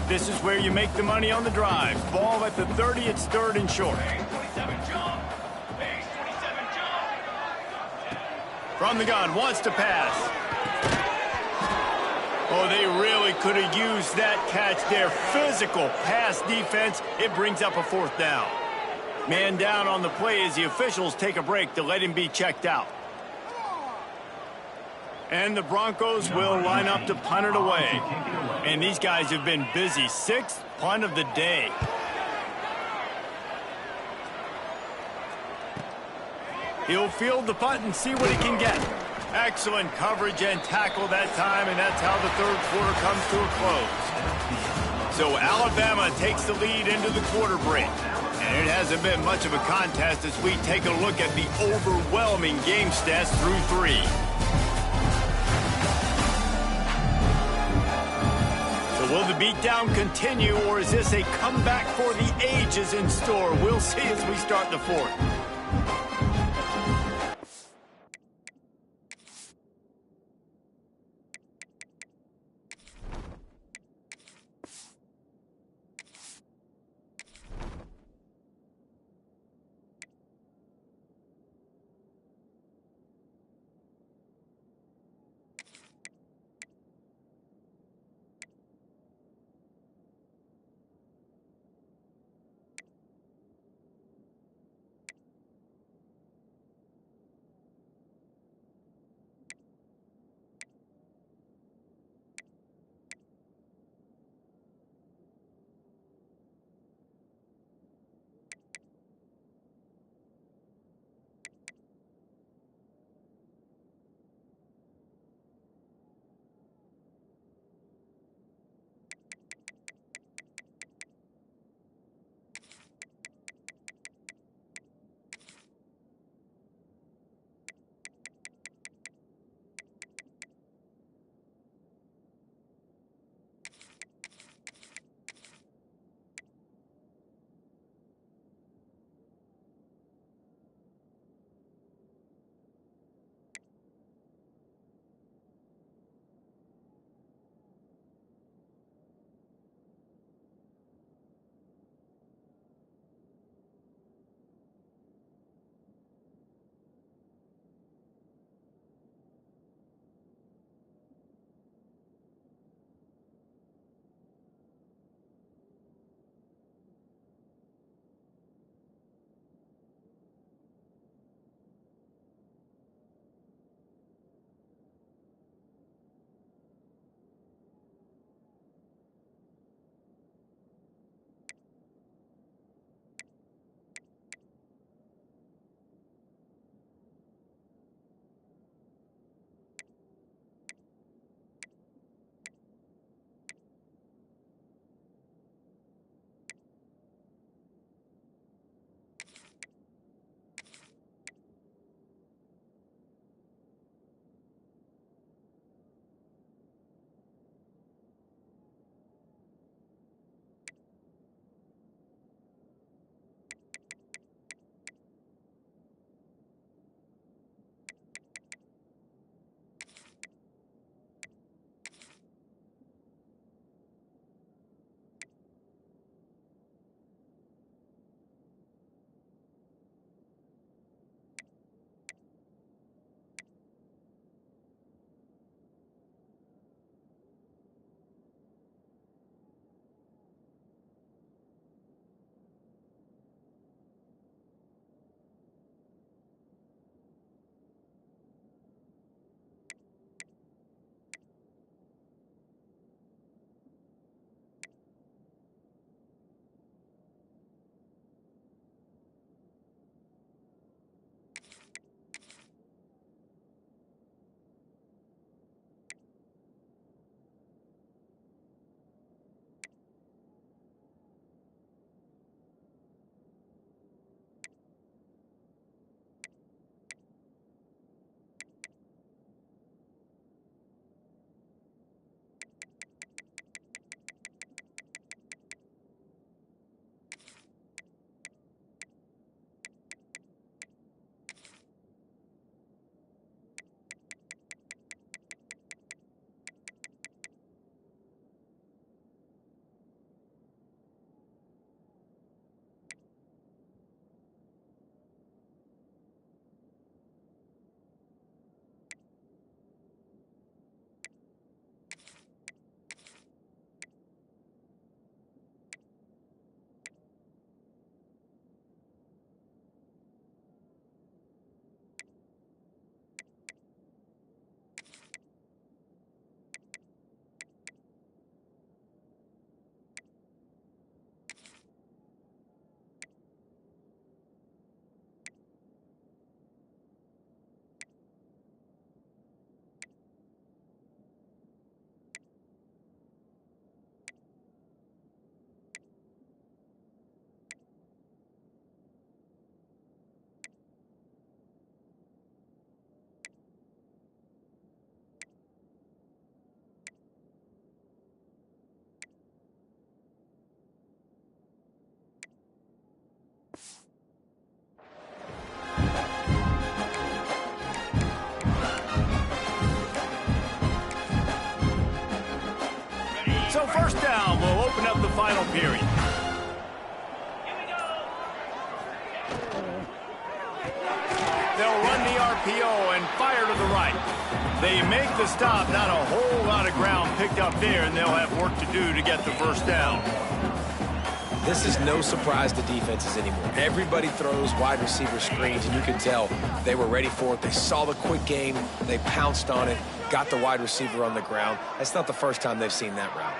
This is where you make the money on the drive. Ball at the 30, it's 3rd and short. From the gun, wants to pass. Oh, they really could have used that catch there. Physical pass defense. It brings up a 4th down. Man down on the play as the officials take a break to let him be checked out. And the Broncos will line up to punt it away. And these guys have been busy. 6th punt of the day. He'll field the punt and see what he can get. Excellent coverage and tackle that time, and that's how the 3rd quarter comes to a close. So Alabama takes the lead into the quarter break. And it hasn't been much of a contest as we take a look at the overwhelming game stats through 3. So will the beatdown continue, or is this a comeback for the ages in store? We'll see as we start the 4th. first down will open up the final period. They'll run the RPO and fire to the right. They make the stop. Not a whole lot of ground picked up there, and they'll have work to do to get the first down. This is no surprise to defenses anymore. Everybody throws wide receiver screens, and you can tell they were ready for it. They saw the quick game. They pounced on it, got the wide receiver on the ground. That's not the first time they've seen that route.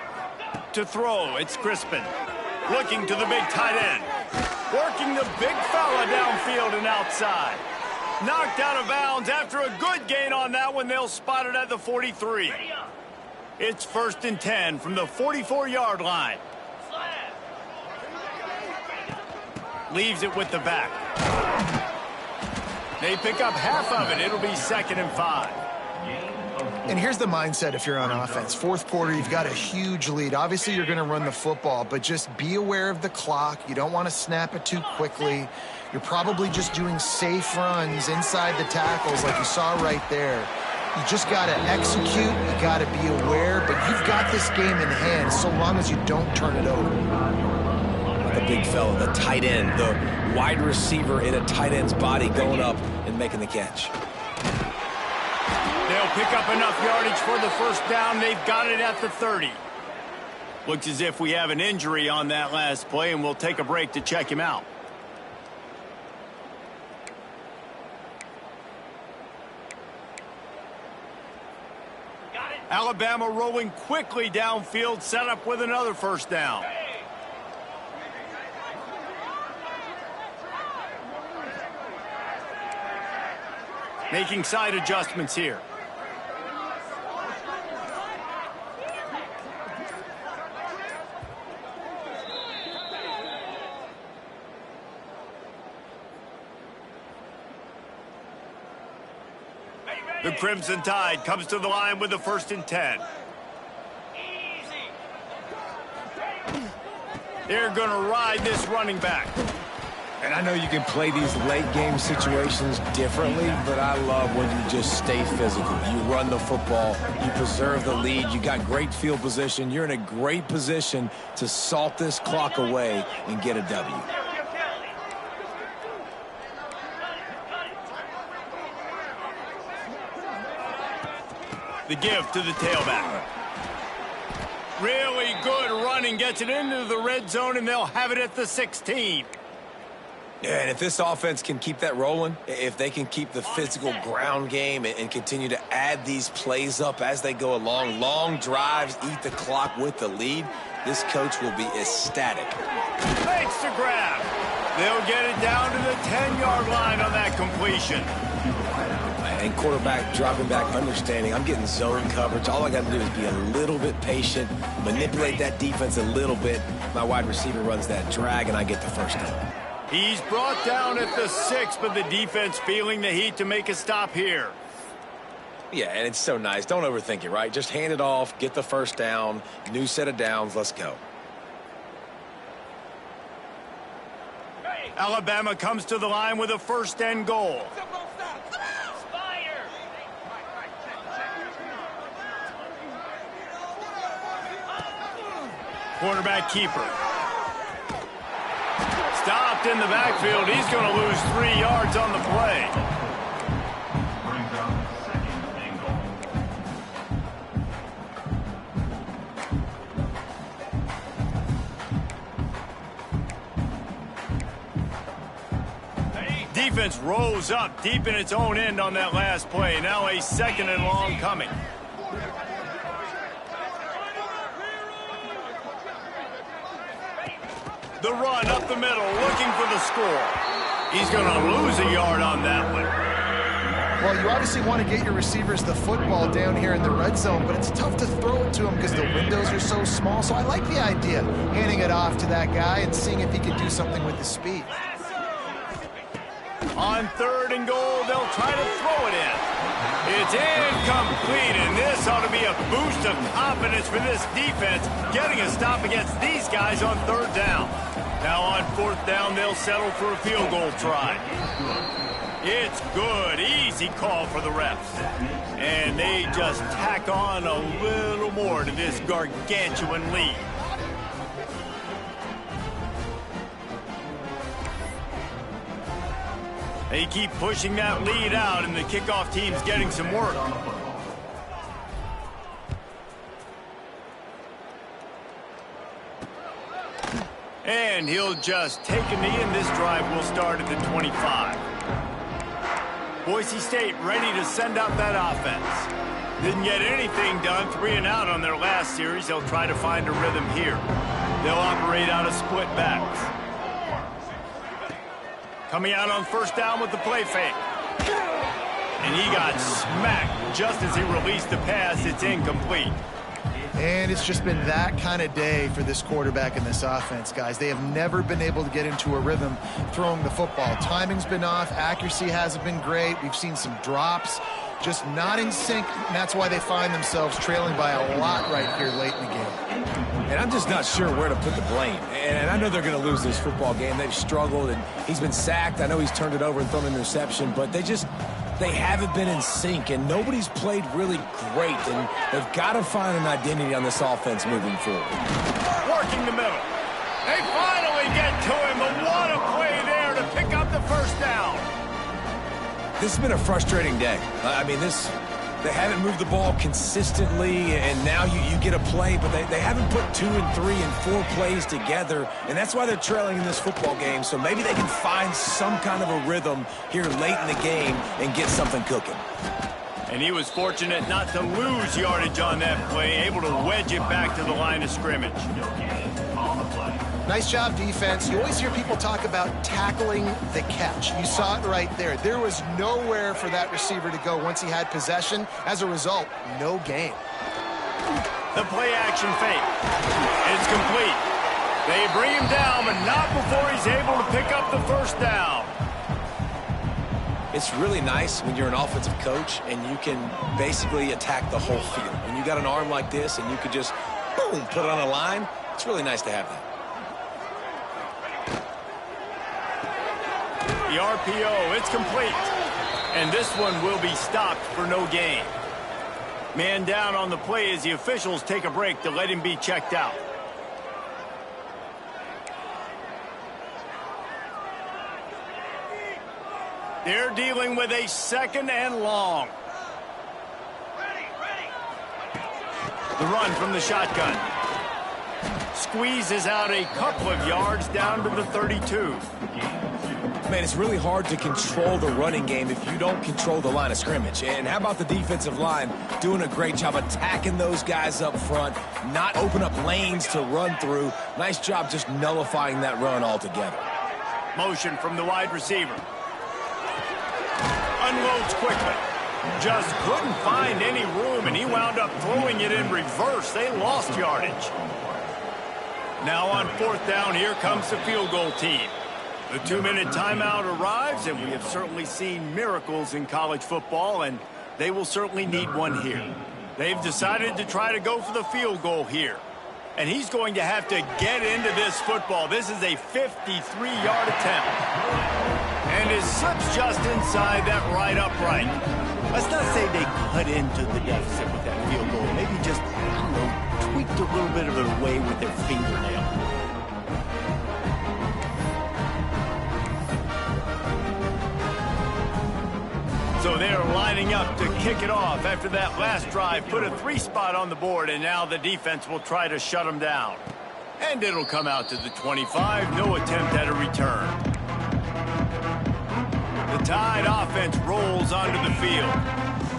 To throw, it's Crispin. Looking to the big tight end. Working the big fella downfield and outside. Knocked out of bounds after a good gain on that one. They'll spot it at the 43. It's 1st and 10 from the 44-yard line. Leaves it with the back. They pick up half of it. It'll be 2nd and 5. And here's the mindset if you're on offense. Fourth quarter, you've got a huge lead. Obviously, you're going to run the football, but just be aware of the clock. You don't want to snap it too quickly. You're probably just doing safe runs inside the tackles like you saw right there. You just got to execute. You got to be aware, but you've got this game in hand so long as you don't turn it over. The big fella, the tight end, the wide receiver in a tight end's body going up and making the catch. They'll pick up enough yardage for the first down. They've got it at the 30. Looks as if we have an injury on that last play, and we'll take a break to check him out. Alabama rolling quickly downfield, set up with another first down. Making side adjustments here. The Crimson Tide comes to the line with the 1st and 10. They're going to ride this running back. And I know you can play these late game situations differently, but I love when you just stay physical. You run the football, you preserve the lead, you got great field position. You're in a great position to salt this clock away and get a W. The give to the tailback. Really good running, gets it into the red zone, and they'll have it at the 16. Yeah, and if this offense can keep that rolling, if they can keep the physical ground game and continue to add these plays up as they go along, long drives, eat the clock with the lead, this coach will be ecstatic. Thanks to grab. They'll get it down to the 10-yard line on that completion. And quarterback dropping back, understanding I'm getting zone coverage. All I got to do is be a little bit patient, manipulate that defense a little bit. My wide receiver runs that drag, and I get the first down. He's brought down at the 6, but the defense feeling the heat to make a stop here. Yeah, and it's so nice. Don't overthink it, right? Just hand it off, get the first down, new set of downs, let's go. Alabama comes to the line with a 1st and goal. Quarterback keeper. Stopped in the backfield. He's going to lose 3 yards on the play. Brings up 2nd and goal. Defense rose up deep in its own end on that last play. Now a 2nd and long coming. The run up the middle, looking for the score. He's going to lose a yard on that one. Well, you obviously want to get your receivers the football down here in the red zone, but it's tough to throw it to them because the windows are so small. So I like the idea, handing it off to that guy and seeing if he can do something with his speed. On 3rd and goal, they'll try to throw it in. It's incomplete, and this ought to be a boost of confidence for this defense, getting a stop against these guys on 3rd down. Now on 4th down, they'll settle for a field goal try. It's good. Easy call for the refs. And they just tack on a little more to this gargantuan lead. They keep pushing that lead out, and the kickoff team's getting some work. And he'll just take a knee, and this drive will start at the 25. Boise State ready to send out that offense. Didn't get anything done, 3 and out on their last series. They'll try to find a rhythm here. They'll operate out of split backs. Coming out on first down with the play fake. And he got smacked just as he released the pass. It's incomplete. And it's just been that kind of day for this quarterback and this offense, guys. They have never been able to get into a rhythm throwing the football. Timing's been off. Accuracy hasn't been great. We've seen some drops. Just not in sync, and that's why they find themselves trailing by a lot right here late in the game. And I'm just not sure where to put the blame. And I know they're going to lose this football game. They've struggled, and he's been sacked. I know he's turned it over and thrown an interception, but they haven't been in sync, and nobody's played really great, and they've got to find an identity on this offense moving forward. Working the middle. They finally get to him, but what a play there to pick up the first down. This has been a frustrating day. I mean, they haven't moved the ball consistently, and now you get a play, but they haven't put 2 and 3 and 4 plays together, and that's why they're trailing in this football game. So maybe they can find some kind of a rhythm here late in the game and get something cooking. And he was fortunate not to lose yardage on that play, able to wedge it back to the line of scrimmage. Nice job, defense. You always hear people talk about tackling the catch. You saw it right there. There was nowhere for that receiver to go once he had possession. As a result, no gain. The play-action fake. It's complete. They bring him down, but not before he's able to pick up the first down. It's really nice when you're an offensive coach and you can basically attack the whole field. When you got an arm like this and you could just, boom, put it on a line, it's really nice to have that. The RPO, it's complete. And this one will be stopped for no gain. Man down on the play as the officials take a break to let him be checked out. They're dealing with a 2nd and long. The run from the shotgun. Squeezes out a couple of yards down to the 32. Man, it's really hard to control the running game if you don't control the line of scrimmage. And how about the defensive line doing a great job attacking those guys up front, not open up lanes to run through. Nice job just nullifying that run altogether. Motion from the wide receiver. Unloads quickly. Just couldn't find any room, and he wound up throwing it in reverse. They lost yardage. Now on 4th down, here comes the field goal team. The 2-minute timeout arrives, and we have certainly seen miracles in college football, and they will certainly need one here. They've decided to try to go for the field goal here. And he's going to have to get into this football. This is a 53-yard attempt. And it slips just inside that right upright. Let's not say they cut into the deficit with that field goal. Maybe just, I don't know, tweaked a little bit of it away with their fingernail. So they're lining up to kick it off after that last drive. Put a 3-spot on the board, and now the defense will try to shut them down. And it'll come out to the 25. No attempt at a return. The Tide offense rolls onto the field.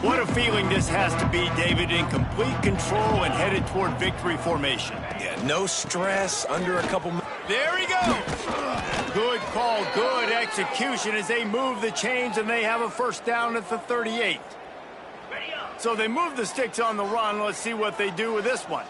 What a feeling this has to be, David, in complete control and headed toward victory formation. Yeah, no stress, under a couple minutes. There he goes. Good call, good execution as they move the chains, and they have a first down at the 38. So they move the sticks on the run. Let's see what they do with this one.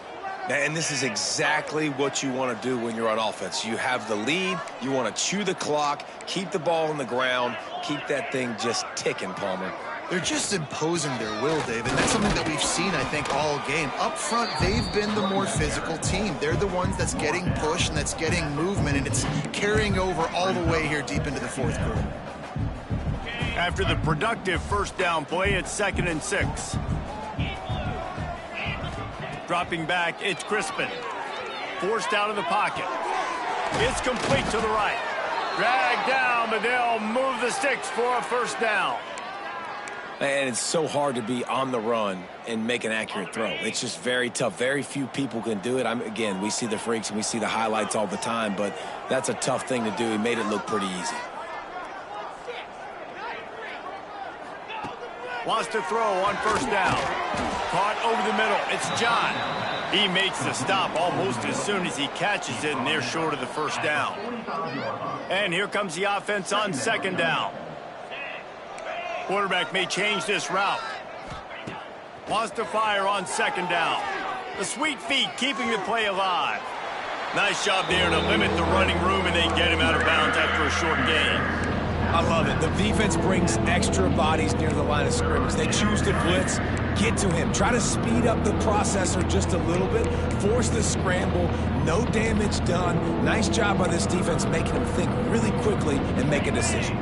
And this is exactly what you want to do when you're on offense. You have the lead, you want to chew the clock, keep the ball on the ground, keep that thing just ticking, Palmer. They're just imposing their will, David. That's something that we've seen, I think, all game. Up front, they've been the more physical team. They're the ones that's getting pushed and that's getting movement, and it's carrying over all the way here deep into the 4th quarter. After the productive first down play, it's 2nd and 6. Dropping back, it's Crispin. Forced out of the pocket. It's complete to the right. Dragged down, but they'll move the sticks for a first down. And it's so hard to be on the run and make an accurate throw. It's just very tough. Very few people can do it. Again, we see the freaks and we see the highlights all the time, but that's a tough thing to do. He made it look pretty easy. Wants to throw on first down. Caught over the middle. It's John. He makes the stop almost as soon as he catches it, and they're short of the first down. And here comes the offense on 2nd down. Quarterback may change this route. Wants to fire on 2nd down. The sweet feet keeping the play alive. Nice job there to limit the running room, and they get him out of bounds after a short gain. I love it. The defense brings extra bodies near the line of scrimmage. They choose to blitz, get to him, try to speed up the processor just a little bit, force the scramble, no damage done. Nice job by this defense making him think really quickly and make a decision.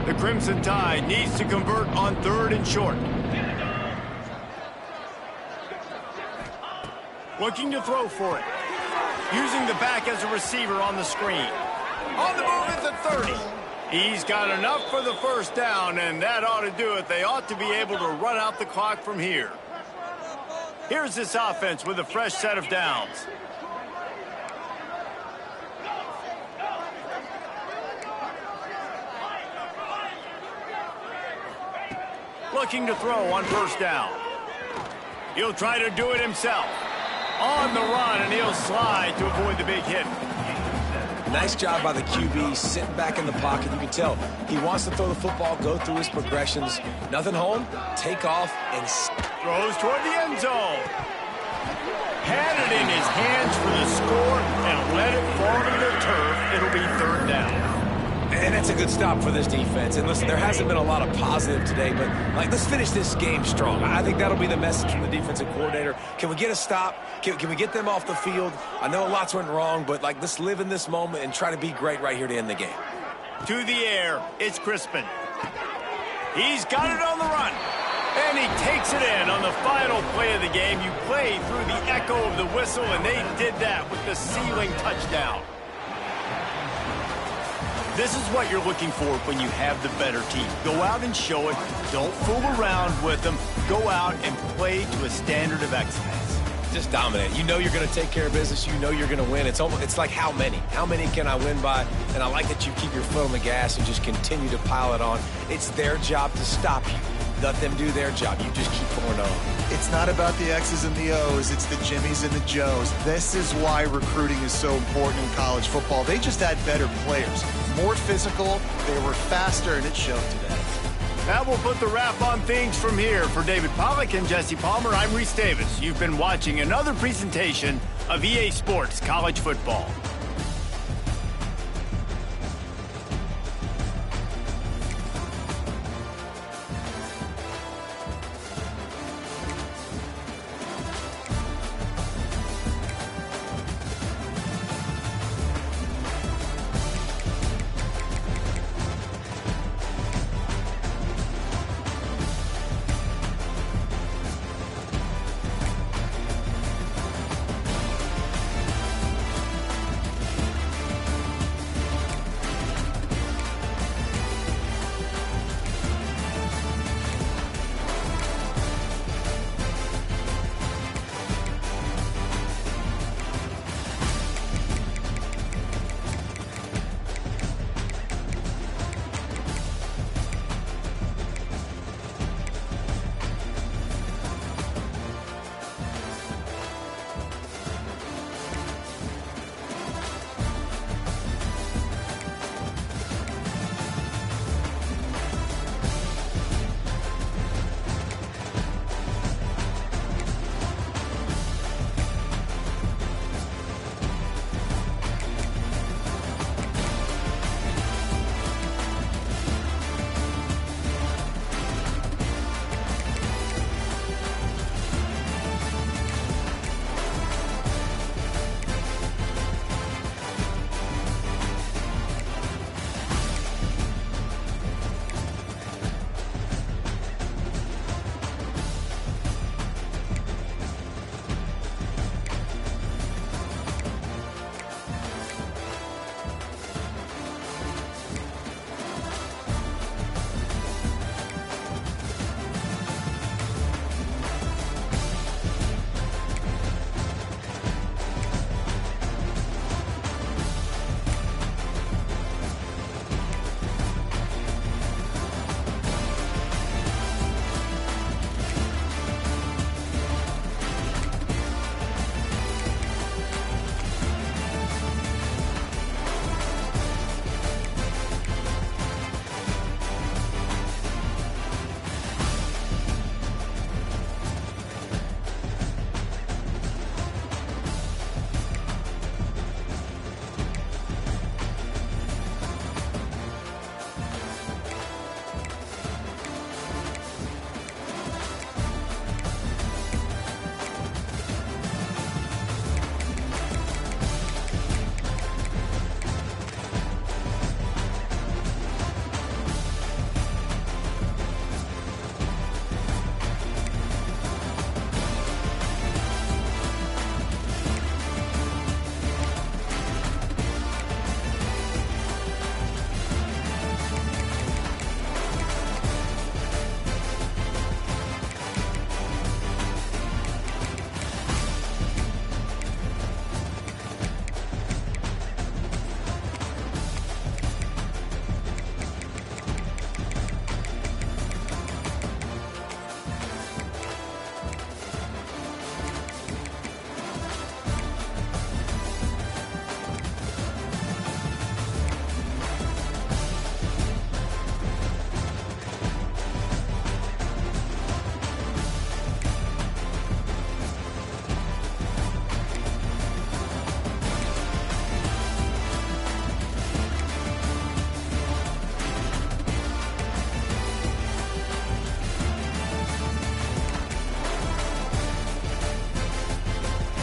The Crimson Tide needs to convert on 3rd and short. Looking to throw for it. Using the back as a receiver on the screen. On the move at the 30. He's got enough for the first down, and that ought to do it. They ought to be able to run out the clock from here. Here's this offense with a fresh set of downs. Looking to throw on first down. He'll try to do it himself. On the run, and he'll slide to avoid the big hit. Nice job by the QB, sitting back in the pocket. You can tell he wants to throw the football, go through his progressions. Nothing home, take off, and throws toward the end zone. Had it in his hands for the score and let it fall to the turf. It'll be 3rd down. And that's a good stop for this defense. And listen, there hasn't been a lot of positive today, but let's finish this game strong. I think that'll be the message from the defensive coordinator. Can we get a stop? Can we get them off the field? I know lots went wrong, but let's live in this moment and try to be great right here to end the game. To the air, it's Crispin. He's got it on the run. And he takes it in on the final play of the game. You play through the echo of the whistle, and they did that with the ceiling touchdown. This is what you're looking for when you have the better team. Go out and show it. Don't fool around with them. Go out and play to a standard of excellence. Just dominate. You know you're going to take care of business. You know you're going to win. It's like how many? How many can I win by? And I like that you keep your foot on the gas and just continue to pile it on. It's their job to stop you. Let them do their job. You just keep pouring on. It's not about the X's and the O's. It's the Jimmies and the Joes. This is why recruiting is so important in college football. They just had better players. More physical, they were faster, and it showed today. That will put the wrap on things from here. For David Pollack and Jesse Palmer, I'm Reese Davis. You've been watching another presentation of EA Sports College Football.